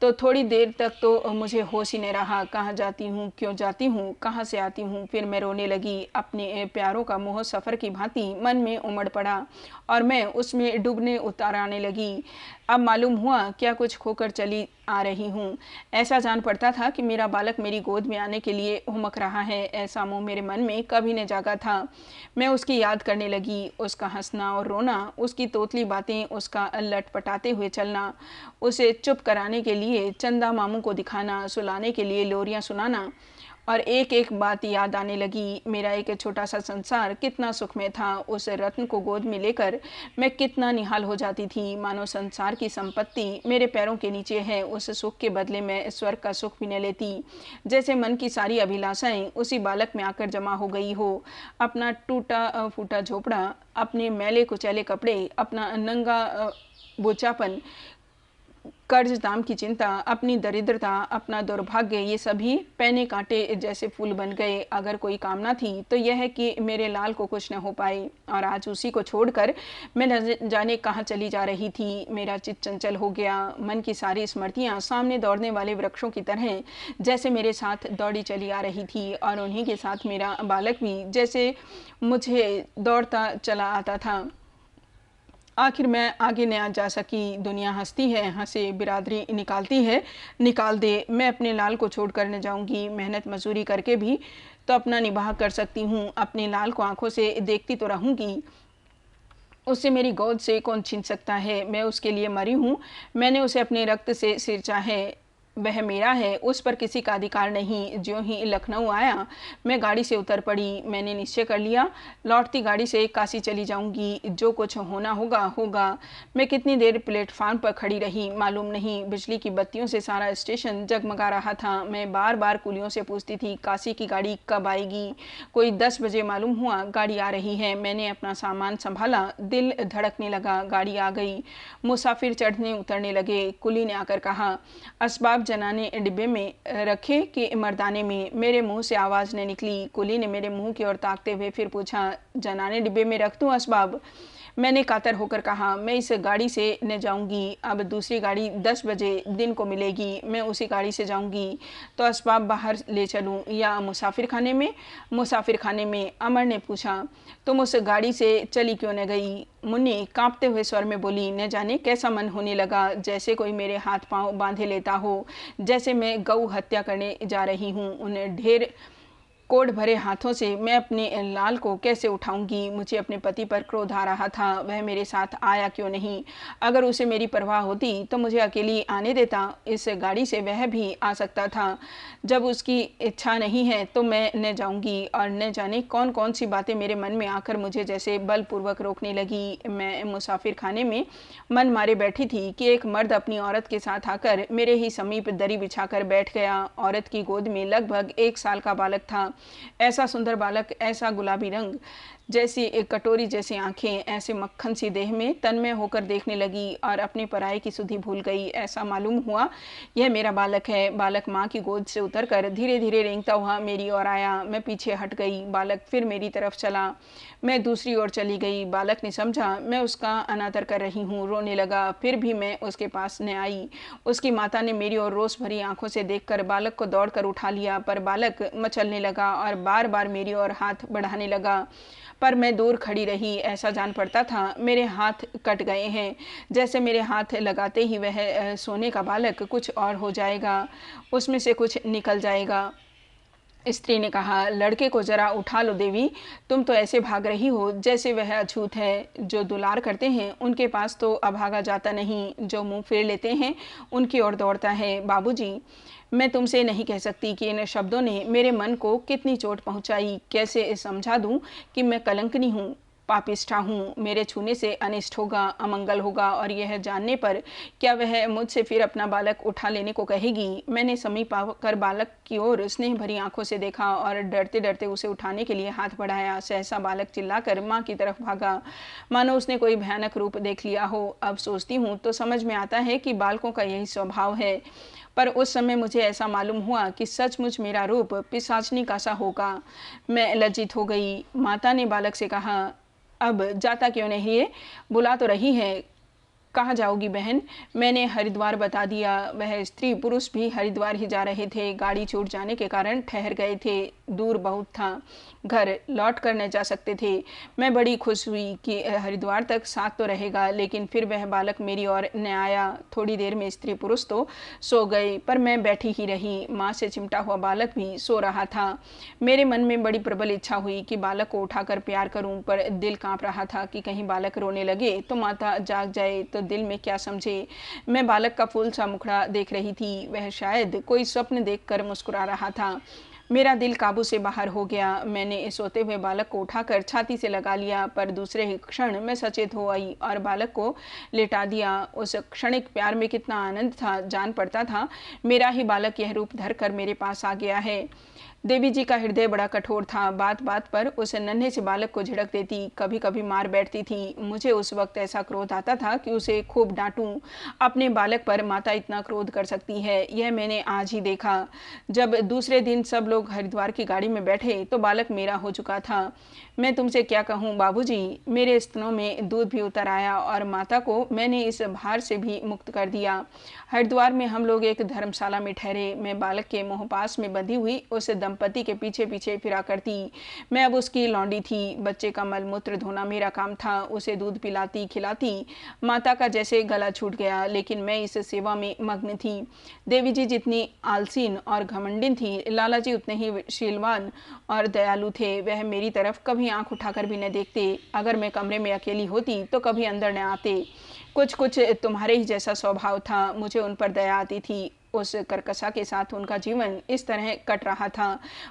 तो थोड़ी देर तक तो मुझे होश ही नहीं रहा। कहाँ जाती हूँ, क्यों जाती हूँ, कहाँ से आती हूँ। फिर मैं रोने लगी। अपने प्यारों का मोह सफ़र की भांति मन में उमड़ पड़ा और मैं उसमें डूबने उतार आने लगी। अब मालूम हुआ क्या कुछ खोकर चली आ रही हूँ। ऐसा जान पड़ता था कि मेरा बालक मेरी गोद में आने के लिए हुमक रहा है। ऐसा मोह मेरे मन में कभी न जागा था। मैं उसकी याद करने लगी, उसका हंसना और रोना, उसकी तोतली बातें, उसका लटपटाते हुए चलना, उसे चुप कराने के लिए चंदा मामू को दिखाना, सुलाने के लिए लोरियां सुनाना। और एक एक बात याद आने लगी। मेरा एक छोटा सा संसार कितना सुखमय था। उस रत्न को गोद में लेकर मैं कितना निहाल हो जाती थी, मानो संसार की संपत्ति मेरे पैरों के नीचे है। उस सुख के बदले में स्वर्ग का सुख भी न लेती। जैसे मन की सारी अभिलाषाएं उसी बालक में आकर जमा हो गई हो। अपना टूटा फूटा झोपड़ा, अपने मैले कुचैले कपड़े, अपना नंगा बोचापन, कर्ज दाम की चिंता, अपनी दरिद्रता, अपना दुर्भाग्य, ये सभी पैने कांटे जैसे फूल बन गए। अगर कोई कामना थी तो यह है कि मेरे लाल को कुछ न हो पाए। और आज उसी को छोड़कर मैं न जाने कहाँ चली जा रही थी। मेरा चित्त चंचल हो गया। मन की सारी स्मृतियाँ सामने दौड़ने वाले वृक्षों की तरह जैसे मेरे साथ दौड़ी चली आ रही थी, और उन्हीं के साथ मेरा बालक भी जैसे मुझे दौड़ता चला आता था। आखिर मैं आगे न जा सकी। दुनिया हंसती है, हंसे बिरादरी निकालती है, निकाल दे। मैं अपने लाल को छोड़कर न जाऊंगी। मेहनत मजदूरी करके भी तो अपना निबाह कर सकती हूँ। अपने लाल को आंखों से देखती तो रहूँगी, उससे मेरी गोद से कौन छीन सकता है। मैं उसके लिए मरी हूँ। मैंने उसे अपने रक्त से सिरचा है, वह मेरा है, उस पर किसी का अधिकार नहीं। ज्यों ही लखनऊ आया मैं गाड़ी से उतर पड़ी। मैंने निश्चय कर लिया, लौटती गाड़ी से काशी चली जाऊंगी। जो कुछ होना होगा होगा। मैं कितनी देर प्लेटफार्म पर खड़ी रही मालूम नहीं। बिजली की बत्तियों से सारा स्टेशन जगमगा रहा था। मैं बार बार कुलियों से पूछती थी, काशी की गाड़ी कब आएगी। कोई 10 बजे मालूम हुआ गाड़ी आ रही है। मैंने अपना सामान संभाला, दिल धड़कने लगा। गाड़ी आ गई। मुसाफिर चढ़ने उतरने लगे। कुली ने आकर कहा, असबाब जनाने डिब्बे में रखे कि मर्दाने में। मेरे मुंह से आवाज़ न निकली। कुली ने मेरे मुंह की ओर ताकते हुए फिर पूछा, जनाने डिब्बे में रख दूं असबाब? मैंने कातर होकर कहा, मैं इस गाड़ी से न जाऊंगी, अब दूसरी गाड़ी 10 बजे दिन को मिलेगी, मैं उसी गाड़ी से जाऊंगी। तो असबाब बाहर ले चलूं या मुसाफिर खाने में? मुसाफिर खाने में, अमर ने पूछा। तुम उस गाड़ी से चली क्यों न गई? मुन्नी कांपते हुए स्वर में बोली। न जाने कैसा मन होने लगा, जैसे कोई मेरे हाथ पांव बांधे लेता हो, जैसे मैं गौ हत्या करने जा रही हूँ। उन्हें ढेर कोढ़ भरे हाथों से मैं अपने लाल को कैसे उठाऊंगी? मुझे अपने पति पर क्रोध आ रहा था, वह मेरे साथ आया क्यों नहीं? अगर उसे मेरी परवाह होती तो मुझे अकेली आने देता, इस गाड़ी से वह भी आ सकता था। जब उसकी इच्छा नहीं है तो मैं न जाऊंगी। और न जाने कौन कौन सी बातें मेरे मन में आकर मुझे जैसे बलपूर्वक रोकने लगी। मैं मुसाफिर खाने में मन मारे बैठी थी कि एक मर्द अपनी औरत के साथ आकर मेरे ही समीप दरी बिछाकर बैठ गया। औरत की गोद में लगभग 1 साल का बालक था। ऐसा सुंदर बालक, ऐसा गुलाबी रंग, जैसी एक कटोरी जैसी आंखें, ऐसे मक्खन सी देह में तन्मय होकर देखने लगी और अपने पराये की सुधि भूल गई। ऐसा मालूम हुआ यह मेरा बालक है। बालक माँ की गोद से उतरकर धीरे धीरे रेंगता हुआ मेरी ओर आया। मैं पीछे हट गई, बालक फिर मेरी तरफ चला। मैं दूसरी ओर चली गई। बालक ने समझा मैं उसका अनादर कर रही हूँ, रोने लगा। फिर भी मैं उसके पास न आई। उसकी माता ने मेरी ओर रोष भरी आंखों से देखकर बालक को दौड़कर उठा लिया, पर बालक मचलने लगा और बार बार मेरी ओर हाथ बढ़ाने लगा। पर मैं दूर खड़ी रही। ऐसा जान पड़ता था मेरे हाथ कट गए हैं, जैसे मेरे हाथ लगाते ही वह सोने का बालक कुछ और हो जाएगा, उसमें से कुछ निकल जाएगा। स्त्री ने कहा, लड़के को जरा उठा लो देवी, तुम तो ऐसे भाग रही हो जैसे वह अछूत है। जो दुलार करते हैं उनके पास तो अभागा जाता नहीं, जो मुंह फेर लेते हैं उनकी ओर दौड़ता है। बाबूजी, मैं तुमसे नहीं कह सकती कि इन शब्दों ने मेरे मन को कितनी चोट पहुंचाई। कैसे समझा दूं कि मैं कलंकनी हूँ, पापिष्ठा हूँ, मेरे छूने से अनिष्ट होगा, अमंगल होगा। और यह जानने पर क्या वह मुझसे फिर अपना बालक उठा लेने को कहेगी? मैंने समीप आकर बालक की ओर स्नेह भरी आंखों से देखा और डरते डरते उसे उठाने के लिए हाथ बढ़ाया। सहसा बालक चिल्लाकर माँ की तरफ भागा, मानो उसने कोई भयानक रूप देख लिया हो। अब सोचती हूँ तो समझ में आता है कि बालकों का यही स्वभाव है, पर उस समय मुझे ऐसा मालूम हुआ कि सचमुच मेरा रूप पिशाचनी का सा होगा। मैं लज्जित हो गई। माता ने बालक से कहा, अब जाता क्यों नहीं है? बुला तो रही है, कहाँ जाओगी बहन? मैंने हरिद्वार बता दिया। वह स्त्री पुरुष भी हरिद्वार ही जा रहे थे। गाड़ी छूट जाने के कारण ठहर गए थे, दूर बहुत था, घर लौट कर न जा सकते थे। मैं बड़ी खुश हुई कि हरिद्वार तक साथ तो रहेगा, लेकिन फिर वह बालक मेरी ओर न आया। थोड़ी देर में स्त्री पुरुष तो सो गए, पर मैं बैठी ही रही। माँ से चिमटा हुआ बालक भी सो रहा था। मेरे मन में बड़ी प्रबल इच्छा हुई कि बालक को उठाकर प्यार करूं, पर दिल कांप रहा था कि कहीं बालक रोने लगे तो माता जाग जाए तो दिल में क्या समझे। मैं बालक का फूल सा मुखड़ा देख रही थी, वह शायद कोई स्वप्न देखकर मुस्कुरा रहा था। मेरा दिल काबू से बाहर हो गया। मैंने सोते हुए बालक को उठाकर छाती से लगा लिया, पर दूसरे ही क्षण मैं सचेत हो आई और बालक को लेटा दिया। उस क्षणिक प्यार में कितना आनंद था, जान पड़ता था मेरा ही बालक यह रूप धरकर मेरे पास आ गया है। देवी जी का हृदय बड़ा कठोर था, बात बात पर उस नन्हे से बालक को झिड़क देती, कभी कभी मार बैठती थी। मुझे उस वक्त ऐसा क्रोध आता था कि उसे खूब डांटूं। अपने बालक पर माता इतना क्रोध कर सकती है, यह मैंने आज ही देखा। जब दूसरे दिन सब लोग हरिद्वार की गाड़ी में बैठे तो बालक मेरा हो चुका था। मैं तुमसे क्या कहूँ बाबूजी, मेरे स्तनों में दूध भी उतर आया और माता को मैंने इस भार से भी मुक्त कर दिया। हरिद्वार में हम लोग एक धर्मशाला में ठहरे। मैं बालक के मोहपास में बंधी हुई उस दंपति के पीछे पीछे फिरा करती। मैं अब उसकी लौंडी थी। बच्चे का मलमूत्र धोना मेरा काम था, उसे दूध पिलाती खिलाती। माता का जैसे गला छूट गया, लेकिन मैं इस सेवा में मग्न थी। देवी जी जितनी आलसीन और घमंडिन थी, लाला जी उतने ही शीलवान और दयालु थे। वह मेरी तरफ कभी आंख उठाकर भी न देखते। अगर मैं कमरे में अकेली होती तो कभी अंदर न आते। कुछ कुछ तुम्हारे ही जैसा स्वभाव था, मुझे उन पर दया आती थी। उस कर्कशा के साथ उनका जीवन इस तरह कट रहा था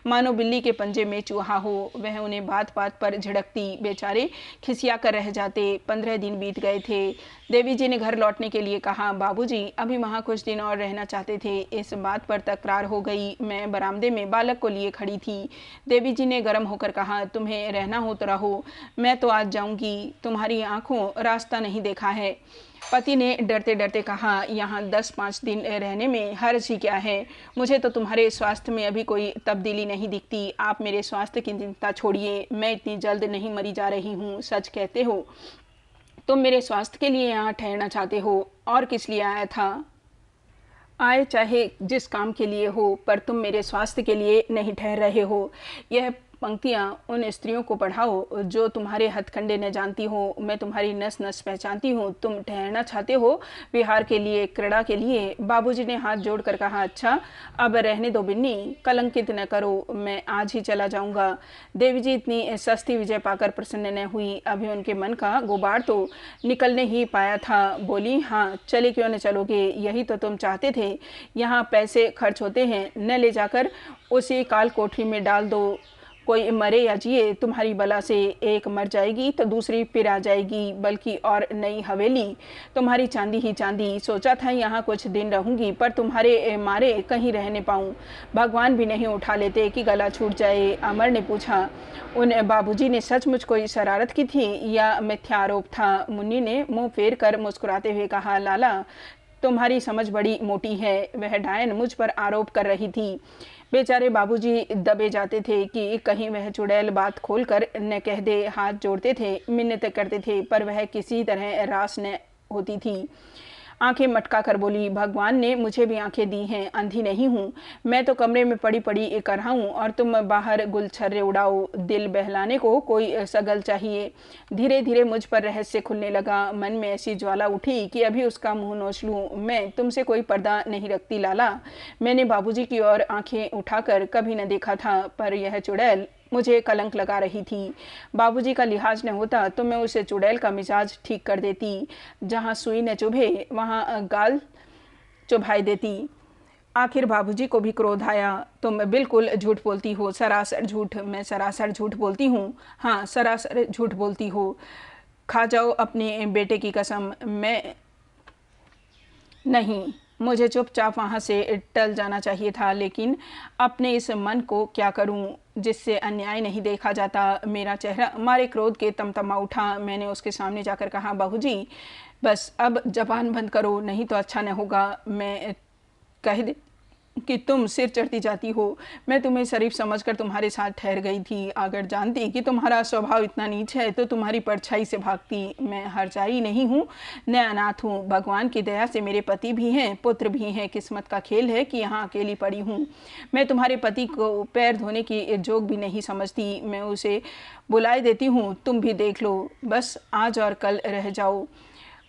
मानो बिल्ली के पंजे में चूहा हो। वह उन्हें बात बात पर झिड़कती, बेचारे खिसिया कर रह जाते। 15 दिन बीत गए थे। देवी जी ने घर लौटने के लिए कहा। बाबूजी अभी वहाँ कुछ दिन और रहना चाहते थे। इस बात पर तकरार हो गई। मैं बरामदे में बालक को लिए खड़ी थी। देवी जी ने गर्म होकर कहा, तुम्हें रहना हो तो रहो, मैं तो आज जाऊंगी, तुम्हारी आंखों रास्ता नहीं देखा है। पति ने डरते डरते कहा, यहाँ 10-5 दिन रहने में हर्ज ही क्या है? मुझे तो तुम्हारे स्वास्थ्य में अभी कोई तब्दीली नहीं दिखती। आप मेरे स्वास्थ्य की चिंता छोड़िए, मैं इतनी जल्द नहीं मरी जा रही हूँ। सच कहते हो तुम मेरे स्वास्थ्य के लिए यहाँ ठहरना चाहते हो, और किस लिए आया था? आए चाहे जिस काम के लिए हो, पर तुम मेरे स्वास्थ्य के लिए नहीं ठहर रहे हो। यह पंक्तियाँ उन स्त्रियों को पढ़ाओ जो तुम्हारे हथकंडे न जानती हो। मैं तुम्हारी नस नस पहचानती हूँ। तुम ठहरना चाहते हो विहार के लिए, क्रीड़ा के लिए। बाबूजी ने हाथ जोड़कर कहा, अच्छा अब रहने दो बिन्नी, कलंकित न करो, मैं आज ही चला जाऊँगा। देवी जी इतनी सस्ती विजय पाकर प्रसन्न न हुई। अभी उनके मन का गुबार तो निकलने ही पाया था। बोली, हाँ चले क्यों न चलोगे, यही तो तुम चाहते थे। यहाँ पैसे खर्च होते हैं, न ले जाकर उसी काल कोठरी में डाल दो। कोई मरे या जिए, तुम्हारी बला से एक मर जाएगी तो दूसरी फिर आ जाएगी, बल्कि और नई हवेली, तुम्हारी चांदी ही चांदी। सोचा था यहाँ कुछ दिन रहूंगी, पर तुम्हारे मारे कहीं रह न पाऊँ। भगवान भी नहीं उठा लेते कि गला छूट जाए। अमर ने पूछा, उन बाबूजी ने सचमुच कोई शरारत की थी या मिथ्या आरोप था? मुन्नी ने मुंह फेर कर मुस्कुराते हुए कहा, लाला तुम्हारी समझ बड़ी मोटी है। वह डायन मुझ पर आरोप कर रही थी। बेचारे बाबूजी दबे जाते थे कि कहीं वह चुड़ैल बात खोलकर न कह दे। हाथ जोड़ते थे, मिन्नत करते थे, पर वह किसी तरह रास न होती थी। आंखें मटका कर बोली, भगवान ने मुझे भी आंखें दी हैं, अंधी नहीं हूँ। मैं तो कमरे में पड़ी पड़ी कर रहा हूँ और तुम बाहर गुलछर्रे उड़ाओ। दिल बहलाने को कोई सगल चाहिए। धीरे धीरे मुझ पर रहस्य खुलने लगा। मन में ऐसी ज्वाला उठी कि अभी उसका मुंह नोच लूँ। मैं तुमसे कोई पर्दा नहीं रखती लाला। मैंने बाबूजी की ओर आंखें उठाकर कभी न देखा था, पर यह चुड़ैल मुझे कलंक लगा रही थी। बाबूजी का लिहाज न होता तो मैं उसे चुड़ैल का मिजाज ठीक कर देती। जहाँ सुई न चुभे वहाँ गाल चुभाई देती। आखिर बाबूजी को भी क्रोध आया। तुम बिल्कुल झूठ बोलती हो, सरासर झूठ। मैं सरासर झूठ बोलती हूँ? हाँ सरासर झूठ बोलती हो। खा जाओ अपने बेटे की कसम। मैं नहीं, मुझे चुपचाप वहाँ से टल जाना चाहिए था, लेकिन अपने इस मन को क्या करूँ जिससे अन्याय नहीं देखा जाता। मेरा चेहरा मारे क्रोध के तमतमा उठा। मैंने उसके सामने जाकर कहा, बाबूजी बस अब जबान बंद करो, नहीं तो अच्छा न होगा। मैं कह दे कि तुम सिर चढ़ती जाती हो। मैं तुम्हें शरीफ समझकर तुम्हारे साथ ठहर गई थी। अगर जानती कि तुम्हारा स्वभाव इतना नीच है तो तुम्हारी परछाई से भागती। मैं हरजाई नहीं हूँ, न अनाथ हूँ। भगवान की दया से मेरे पति भी हैं, पुत्र भी हैं। किस्मत का खेल है कि यहाँ अकेली पड़ी हूँ। मैं तुम्हारे पति को पैर धोने की जोग भी नहीं समझती। मैं उसे बुलाए देती हूँ, तुम भी देख लो। बस आज और कल रह जाओ।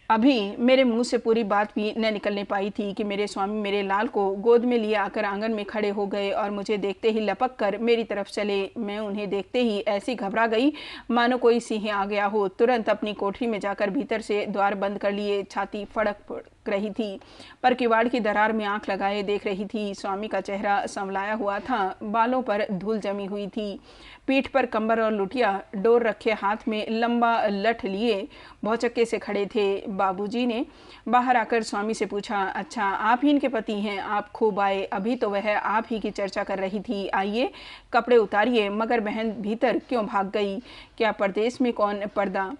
अभी मेरे मुंह से पूरी बात भी न निकलने पाई थी कि मेरे स्वामी मेरे लाल को गोद में लिए आकर आंगन में खड़े हो गए और मुझे देखते ही लपक कर मेरी तरफ चले। मैं उन्हें देखते ही ऐसी घबरा गई मानो कोई सिंह आ गया हो। तुरंत अपनी कोठरी में जाकर भीतर से द्वार बंद कर लिए। छाती फड़क रही थी, पर किवाड़ की दरार में आंख लगाए देख रही थी। स्वामी का चेहरा संवलाया हुआ था, बालों पर धूल जमी हुई थी। पीठ पर कंबर और लुटिया डोर रखे हाथ में लंबा लठ लिए भौचक्के से खड़े थे। बाबूजी ने बाहर आकर स्वामी से पूछा, अच्छा आप ही इनके पति हैं? आप खूब आए। अभी तो वह आप ही की चर्चा कर रही थी। आइए कपड़े उतारिए। मगर बहन भीतर क्यों भाग गई? क्या परदेश में कौन पर्दा?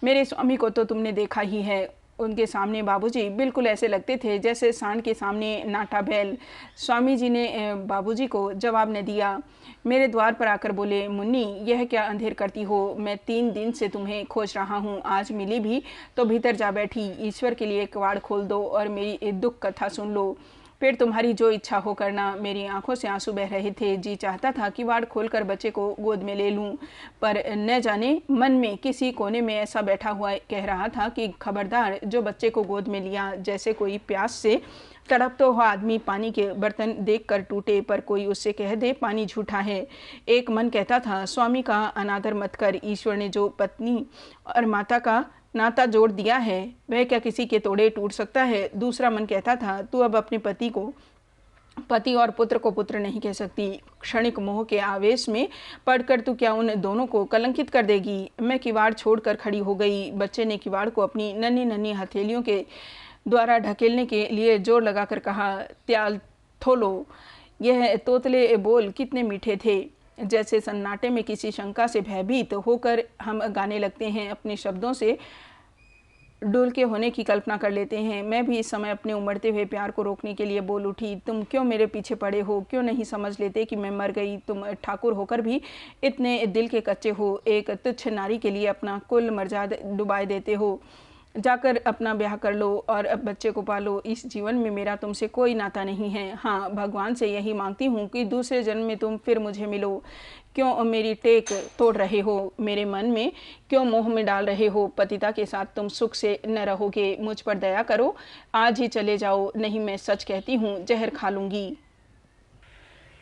मेरे स्वामी को तो तुमने देखा ही है। उनके सामने बाबूजी बिल्कुल ऐसे लगते थे जैसे सांड के सामने नाटा बैल। स्वामी जी ने बाबूजी को जवाब न दिया। मेरे द्वार पर आकर बोले, मुन्नी यह क्या अंधेर करती हो? मैं 3 दिन से तुम्हें खोज रहा हूँ, आज मिली भी तो भीतर जा बैठी। ईश्वर के लिए किवाड़ खोल दो और मेरी दुख कथा सुन लो, फिर तुम्हारी जो इच्छा हो करना। मेरी आंखों से आंसू बह रहे थे। जी चाहता था कि किवाड़ खोलकर बच्चे को गोद में ले लूं, पर न जाने मन में किसी कोने में ऐसा बैठा हुआ कह रहा था कि खबरदार, जो बच्चे को गोद में लिया। जैसे कोई प्यास से तड़पता हुआ आदमी पानी के बर्तन देखकर टूटे, पर कोई उससे कह दे पानी झूठा है। एक मन कहता था, स्वामी का अनादर मत कर। ईश्वर ने जो पत्नी और माता का नाता जोड़ दिया है वह क्या किसी के तोड़े टूट सकता है? दूसरा मन कहता था, तू अब अपने पति को पति और पुत्र को पुत्र नहीं कह सकती। क्षणिक मोह के आवेश में पड़कर तू क्या उन दोनों को कलंकित कर देगी? मैं किवाड़ छोड़कर खड़ी हो गई। बच्चे ने किवाड़ को अपनी नन्ही नन्ही हथेलियों के द्वारा ढकेलने के लिए जोर लगाकर कहा, त्याल थोलो। यह तोतले बोल कितने मीठे थे। जैसे सन्नाटे में किसी शंका से भयभीत होकर हम गाने लगते हैं, अपने शब्दों से डुल के होने की कल्पना कर लेते हैं। मैं भी इस समय अपने उमड़ते हुए प्यार को रोकने के लिए बोल उठी, तुम क्यों मेरे पीछे पड़े हो? क्यों नहीं समझ लेते कि मैं मर गई? तुम ठाकुर होकर भी इतने दिल के कच्चे हो। एक तुच्छ नारी के लिए अपना कुल मर्यादा डुबाए देते हो। जाकर अपना ब्याह कर लो और अब बच्चे को पालो। इस जीवन में मेरा तुमसे कोई नाता नहीं है। हाँ, भगवान से यही मांगती हूँ कि दूसरे जन्म में तुम फिर मुझे मिलो। क्यों मेरी टेक तोड़ रहे हो? मेरे मन में क्यों मोह में डाल रहे हो? पतिता के साथ तुम सुख से न रहोगे। मुझ पर दया करो, आज ही चले जाओ, नहीं मैं सच कहती हूँ जहर खा लूँगी।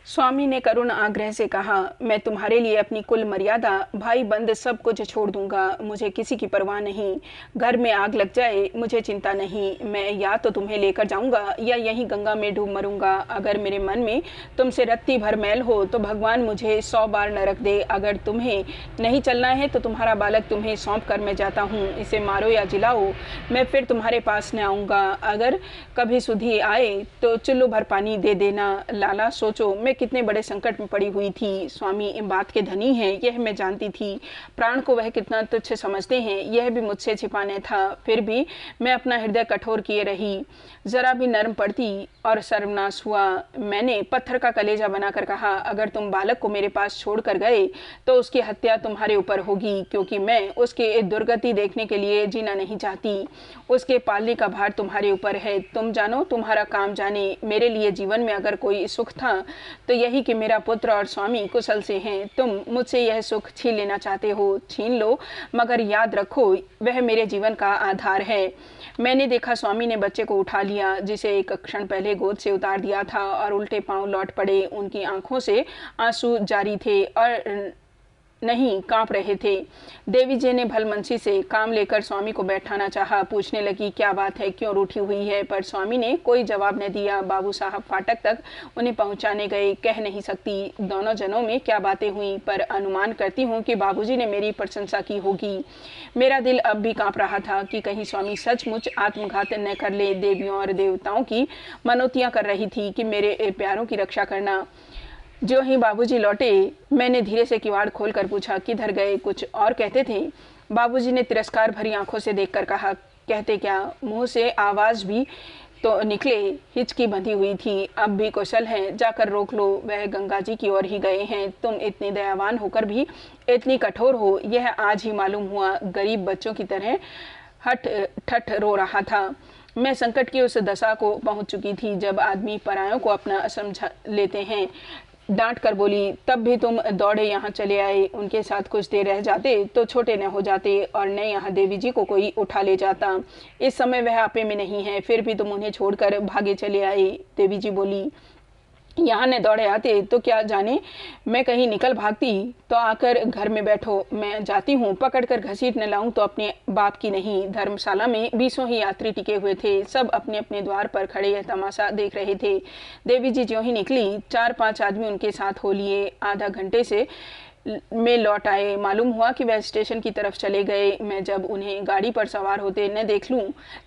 स्वामी ने करुण आग्रह से कहा, मैं तुम्हारे लिए अपनी कुल मर्यादा, भाई बंद सब कुछ छोड़ दूंगा। मुझे किसी की परवाह नहीं। घर में आग लग जाए मुझे चिंता नहीं। मैं या तो तुम्हें लेकर जाऊंगा या यहीं गंगा में डूब मरूंगा। अगर मेरे मन में तुमसे रत्ती भर मैल हो तो भगवान मुझे 100 बार नरक दे। अगर तुम्हें नहीं चलना है तो तुम्हारा बालक तुम्हें सौंप कर मैं जाता हूँ। इसे मारो या जिलाओ, मैं फिर तुम्हारे पास न आऊँगा। अगर कभी सुधी आए तो चुल्लू भर पानी दे देना। लाला सोचो मैं कितने बड़े संकट में पड़ी हुई थी। स्वामी इन बात के धनी हैं, यह मैं जानती थी। प्राण को वह कितना तुच्छ समझते हैं यह भी मुझसे छिपाने था। फिर भी मैं अपना हृदय कठोर किए रही। जरा भी नर्म पड़ती और सर्वनाश हुआ। मैंने पत्थर का कलेजा बनाकर कहा, अगर तुम बालक को मेरे पास छोड़ कर गए तो उसकी हत्या तुम्हारे ऊपर होगी, क्योंकि मैं उसके दुर्गति देखने के लिए जीना नहीं चाहती। उसके पालने का भार तुम्हारे ऊपर है। तुम जानो, तुम्हारा काम जाने। मेरे लिए जीवन में अगर कोई सुख था तो यही कि मेरा पुत्र और स्वामी कुशल से हैं। तुम मुझसे यह सुख छीन लेना चाहते हो, छीन लो, मगर याद रखो वह मेरे जीवन का आधार है। मैंने देखा स्वामी ने बच्चे को उठा लिया, जिसे एक क्षण पहले गोद से उतार दिया था, और उल्टे पांव लौट पड़े। उनकी आंखों से आंसू जारी थे और नहीं कांप रहे थे। देवी जी ने भलमनसी से काम लेकर स्वामी को बैठाना चाहा। पूछने लगी, क्या बात है, क्यों रूठी हुई है? पर स्वामी ने कोई जवाब न दिया। बाबू साहब फाटक तक उन्हें पहुंचाने गए। कह नहीं सकती दोनों जनों में क्या बातें हुई, पर अनुमान करती हूँ कि बाबूजी ने मेरी प्रशंसा की होगी। मेरा दिल अब भी कांप रहा था कि कहीं स्वामी सचमुच आत्मघात न कर ले। देवियों और देवताओं की मनोतियाँ कर रही थी कि मेरे प्यारों की रक्षा करना। जो ही बाबूजी लौटे, मैंने धीरे से किवाड़ खोलकर पूछा, किधर गए? कुछ और कहते थे? बाबूजी ने तिरस्कार भरी आंखों से देखकर कहा, कहते क्या? मुंह से आवाज भी तो निकले। हिचकी बंधी हुई थी। अब भी कुशल हैं, जाकर रोक लो। वह गंगा जी की ओर ही गए हैं। तुम इतने दयावान होकर भी इतनी कठोर हो, यह आज ही मालूम हुआ। गरीब बच्चों की तरह हट ठठ रो रहा था। मैं संकट की उस दशा को पहुंच चुकी थी जब आदमी परायों को अपना समझ लेते हैं। डांट कर बोली, तब भी तुम दौड़े यहाँ चले आए। उनके साथ कुछ देर रह जाते तो छोटे न हो जाते और न यहाँ देवी जी को कोई उठा ले जाता। इस समय वह आपे में नहीं है, फिर भी तुम उन्हें छोड़कर भागे चले आए। देवी जी बोली, यहाँ न दौड़े आते तो क्या जाने मैं कहीं निकल भागती। तो आकर घर में बैठो, मैं जाती हूँ। पकड़ कर घसीट न लाऊं तो अपने बाप की नहीं। धर्मशाला में 20 ही यात्री टिके हुए थे। सब अपने अपने द्वार पर खड़े यह तमाशा देख रहे थे। देवी जी ज्यों ही निकली, 4-5 आदमी उनके साथ हो लिए। आधा घंटे से में लौट आए। मालूम हुआ कि वह स्टेशन की तरफ चले गए। मैं जब उन्हें गाड़ी पर सवार होते न देख लूं,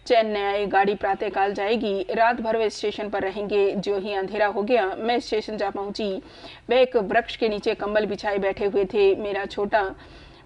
चैन न आए। गाड़ी प्रातःकाल जाएगी, रात भर वे स्टेशन पर रहेंगे। जो ही अंधेरा हो गया मैं स्टेशन जा पहुंची। वह एक वृक्ष के नीचे कंबल बिछाए बैठे हुए थे। मेरा छोटा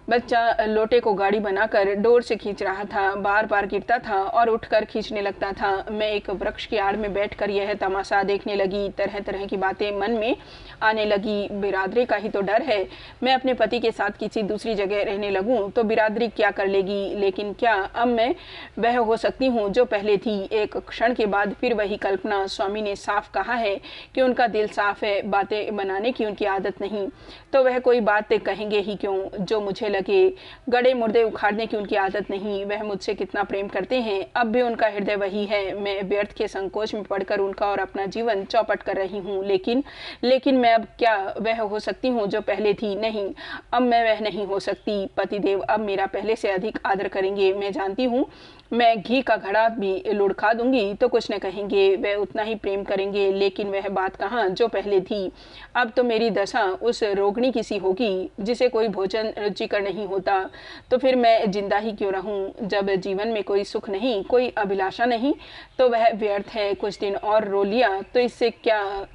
बच्चा लोटे को गाड़ी बनाकर डोर से खींच रहा था। बार बार गिरता था और उठकर खींचने लगता था। मैं एक वृक्ष की आड़ में बैठकर यह तमाशा देखने लगी। तरह तरह की बातें मन में आने लगी। बिरादरी का ही तो डर है। मैं अपने पति के साथ किसी दूसरी जगह रहने लगूं तो बिरादरी क्या कर लेगी। लेकिन क्या अब मैं वह हो सकती हूँ जो पहले थी? एक क्षण के बाद फिर वही कल्पना। स्वामी ने साफ कहा है कि उनका दिल साफ है, बातें बनाने की उनकी आदत नहीं। तो वह कोई बात कहेंगे ही क्यों जो मुझे लगे। गड़े मुर्दे उखाड़ने की उनकी आदत नहीं। वह मुझसे कितना प्रेम करते हैं, अब भी उनका हृदय वही है। मैं व्यर्थ के संकोच में पड़कर उनका और अपना जीवन चौपट कर रही हूँ। लेकिन मैं अब क्या वह हो सकती हूँ जो पहले थी? नहीं, अब मैं वह नहीं हो सकती। पतिदेव अब मेरा पहले से अधिक आदर करेंगे। मैं जानती हूँ मैं घी का घड़ा भी लुढ़का दूंगी तो कुछ न कहेंगे। वह उतना ही प्रेम करेंगे, लेकिन वह बात कहाँ जो पहले थी। अब तो मेरी दशा उस रोगनी की सी होगी जिसे कोई भोजन रुचिकर नहीं होता। तो फिर मैं जिंदा ही क्यों रहूं? जब जीवन में कोई सुख नहीं, कोई अभिलाषा नहीं, तो वह व्यर्थ है। कुछ दिन और रो लिया तो इससे क्या?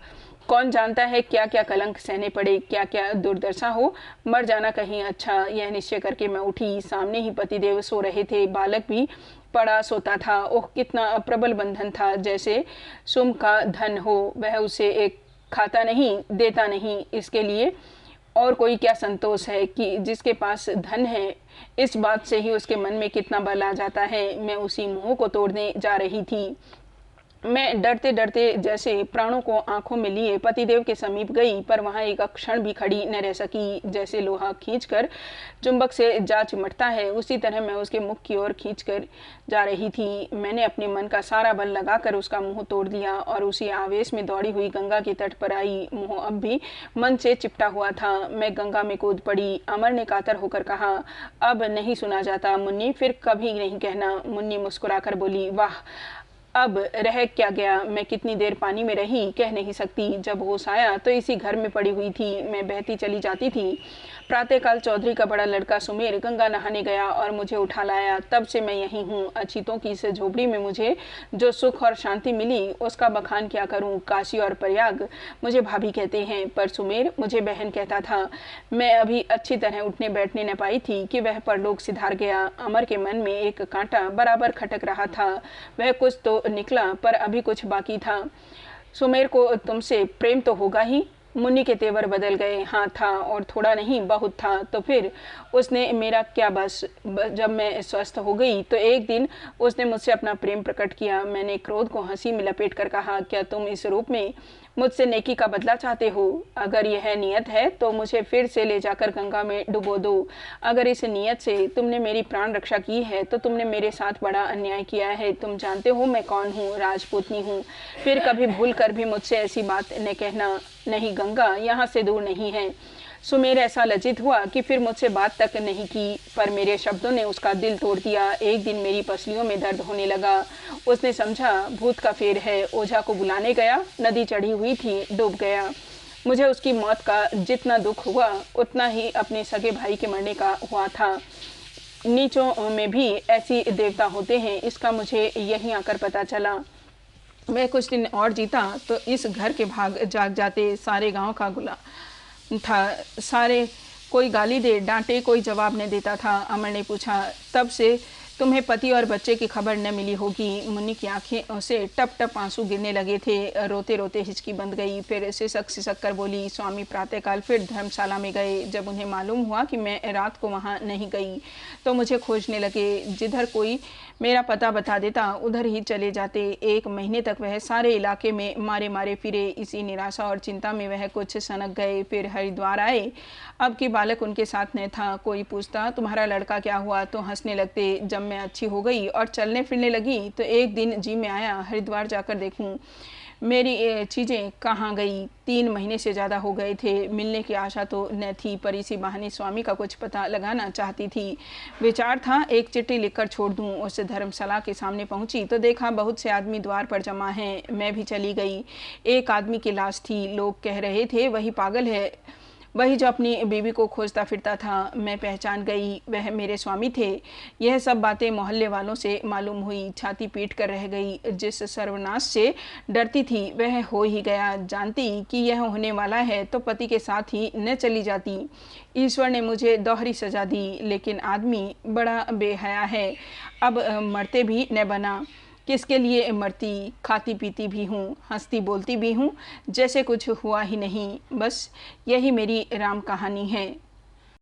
कौन जानता है क्या क्या कलंक सहने पड़े, क्या क्या दुर्दशा हो। मर जाना कहीं अच्छा। यह निश्चय करके मैं उठी। सामने ही पतिदेव सो रहे थे। बालक भी पड़ा सोता था। ओह, कितना प्रबल बंधन था। जैसे सुम का धन हो, वह उसे एक खाता नहीं, देता नहीं। इसके लिए और कोई क्या संतोष है कि जिसके पास धन है, इस बात से ही उसके मन में कितना बल आ जाता है। मैं उसी मोह को तोड़ने जा रही थी। मैं डरते डरते जैसे प्राणों को आंखों में लिए पतिदेव के समीप गई, पर वहां एक क्षण भी खड़ी न रह सकी। जैसे लोहा खींचकर चुंबक से जा चिमटता है, उसी तरह मैं उसके मुख की ओर खींचकर जा रही थी। मैंने अपने मन का सारा बल लगाकर उसका मुंह तोड़ दिया और उसी आवेश में दौड़ी हुई गंगा के तट पर आई। मुंह अब भी मन से चिपटा हुआ था। मैं गंगा में कूद पड़ी। अमर ने कातर होकर कहा, अब नहीं सुना जाता मुन्नी, फिर कभी नहीं कहना। मुन्नी मुस्कुराकर बोली, वाह, अब रह क्या गया। मैं कितनी देर पानी में रही कह नहीं सकती। जब होश आया तो इसी घर में पड़ी हुई थी। मैं बहती चली जाती थी। प्रातःकाल चौधरी का बड़ा लड़का सुमेर गंगा नहाने गया और मुझे उठा लाया। तब से मैं यहीं हूँ। अछितों की इस झोपड़ी में मुझे जो सुख और शांति मिली उसका बखान क्या करूँ। काशी और प्रयाग मुझे भाभी कहते हैं, पर सुमेर मुझे बहन कहता था। मैं अभी अच्छी तरह उठने बैठने न पाई थी कि वह परलोक सिधार गया। अमर के मन में एक कांटा बराबर खटक रहा था। वह कुछ तो निकला, पर अभी कुछ बाकी था। सुमेर को तुमसे प्रेम तो होगा ही। मुन्नी के तेवर बदल गए। हाँ था, और थोड़ा नहीं बहुत था। तो फिर उसने मेरा क्या बस। जब मैं स्वस्थ हो गई तो एक दिन उसने मुझसे अपना प्रेम प्रकट किया। मैंने क्रोध को हंसी में लपेट कर कहा, क्या तुम इस रूप में मुझसे नेकी का बदला चाहते हो? अगर यह नियत है तो मुझे फिर से ले जाकर गंगा में डुबो दो। अगर इस नियत से तुमने मेरी प्राण रक्षा की है तो तुमने मेरे साथ बड़ा अन्याय किया है। तुम जानते हो मैं कौन हूँ, राजपूतनी हूँ। फिर कभी भूल कर भी मुझसे ऐसी बात न कहना। नहीं, गंगा यहाँ से दूर नहीं है। सुमेर ऐसा लज्जित हुआ कि फिर मुझसे बात तक नहीं की, पर मेरे शब्दों ने उसका दिल तोड़ दिया। एक दिन मेरी पसलियों में दर्द होने लगा। उसने समझा भूत का फेर है। ओझा को बुलाने गया, नदी चढ़ी हुई थी, डूब गया। मुझे उसकी मौत का जितना दुख हुआ उतना ही अपने सगे भाई के मरने का हुआ था। नीचों में भी ऐसी देवता होते हैं, इसका मुझे यहीं आकर पता चला। मैं कुछ दिन और जीता तो इस घर के भाग जाग जाते। सारे गांव का गुला था। सारे कोई गाली दे डांटे, कोई जवाब न देता था। अमर ने पूछा, तब से तुम्हें पति और बच्चे की खबर न मिली होगी। मुन्नी की आंखें से टप टप आंसू गिरने लगे थे। रोते रोते हिचकी बंद गई। फिर सिसक सिसक कर बोली, स्वामी प्रातःकाल फिर धर्मशाला में गए। जब उन्हें मालूम हुआ कि मैं रात को वहाँ नहीं गई तो मुझे खोजने लगे। जिधर कोई मेरा पता बता देता उधर ही चले जाते। 1 महीने तक वह सारे इलाके में मारे मारे फिरे। इसी निराशा और चिंता में वह कुछ सनक गए। फिर हरिद्वार आए। अब की बालक उनके साथ न था। कोई पूछता तुम्हारा लड़का क्या हुआ तो हंसने लगते। जब मैं अच्छी हो गई और चलने फिरने लगी तो एक दिन जी में आया हरिद्वार जाकर देखूं मेरी चीज़ें कहाँ गई। 3 महीने से ज़्यादा हो गए थे। मिलने की आशा तो न थी, पर इसी बहाने स्वामी का कुछ पता लगाना चाहती थी। विचार था एक चिट्ठी लिखकर छोड़ दूं। उस धर्मशाला के सामने पहुंची तो देखा बहुत से आदमी द्वार पर जमा हैं। मैं भी चली गई। एक आदमी की लाश थी। लोग कह रहे थे वही पागल है, वही जो अपनी बीवी को खोजता फिरता था। मैं पहचान गई, वह मेरे स्वामी थे। यह सब बातें मोहल्ले वालों से मालूम हुई। छाती पीट कर रह गई। जिस सर्वनाश से डरती थी वह हो ही गया। जानती कि यह होने वाला है तो पति के साथ ही न चली जाती। ईश्वर ने मुझे दोहरी सजा दी, लेकिन आदमी बड़ा बेहया है। अब मरते भी न बना। किसके लिए मरती? खाती पीती भी हूँ, हंसती बोलती भी हूँ, जैसे कुछ हुआ ही नहीं। बस यही मेरी राम कहानी है।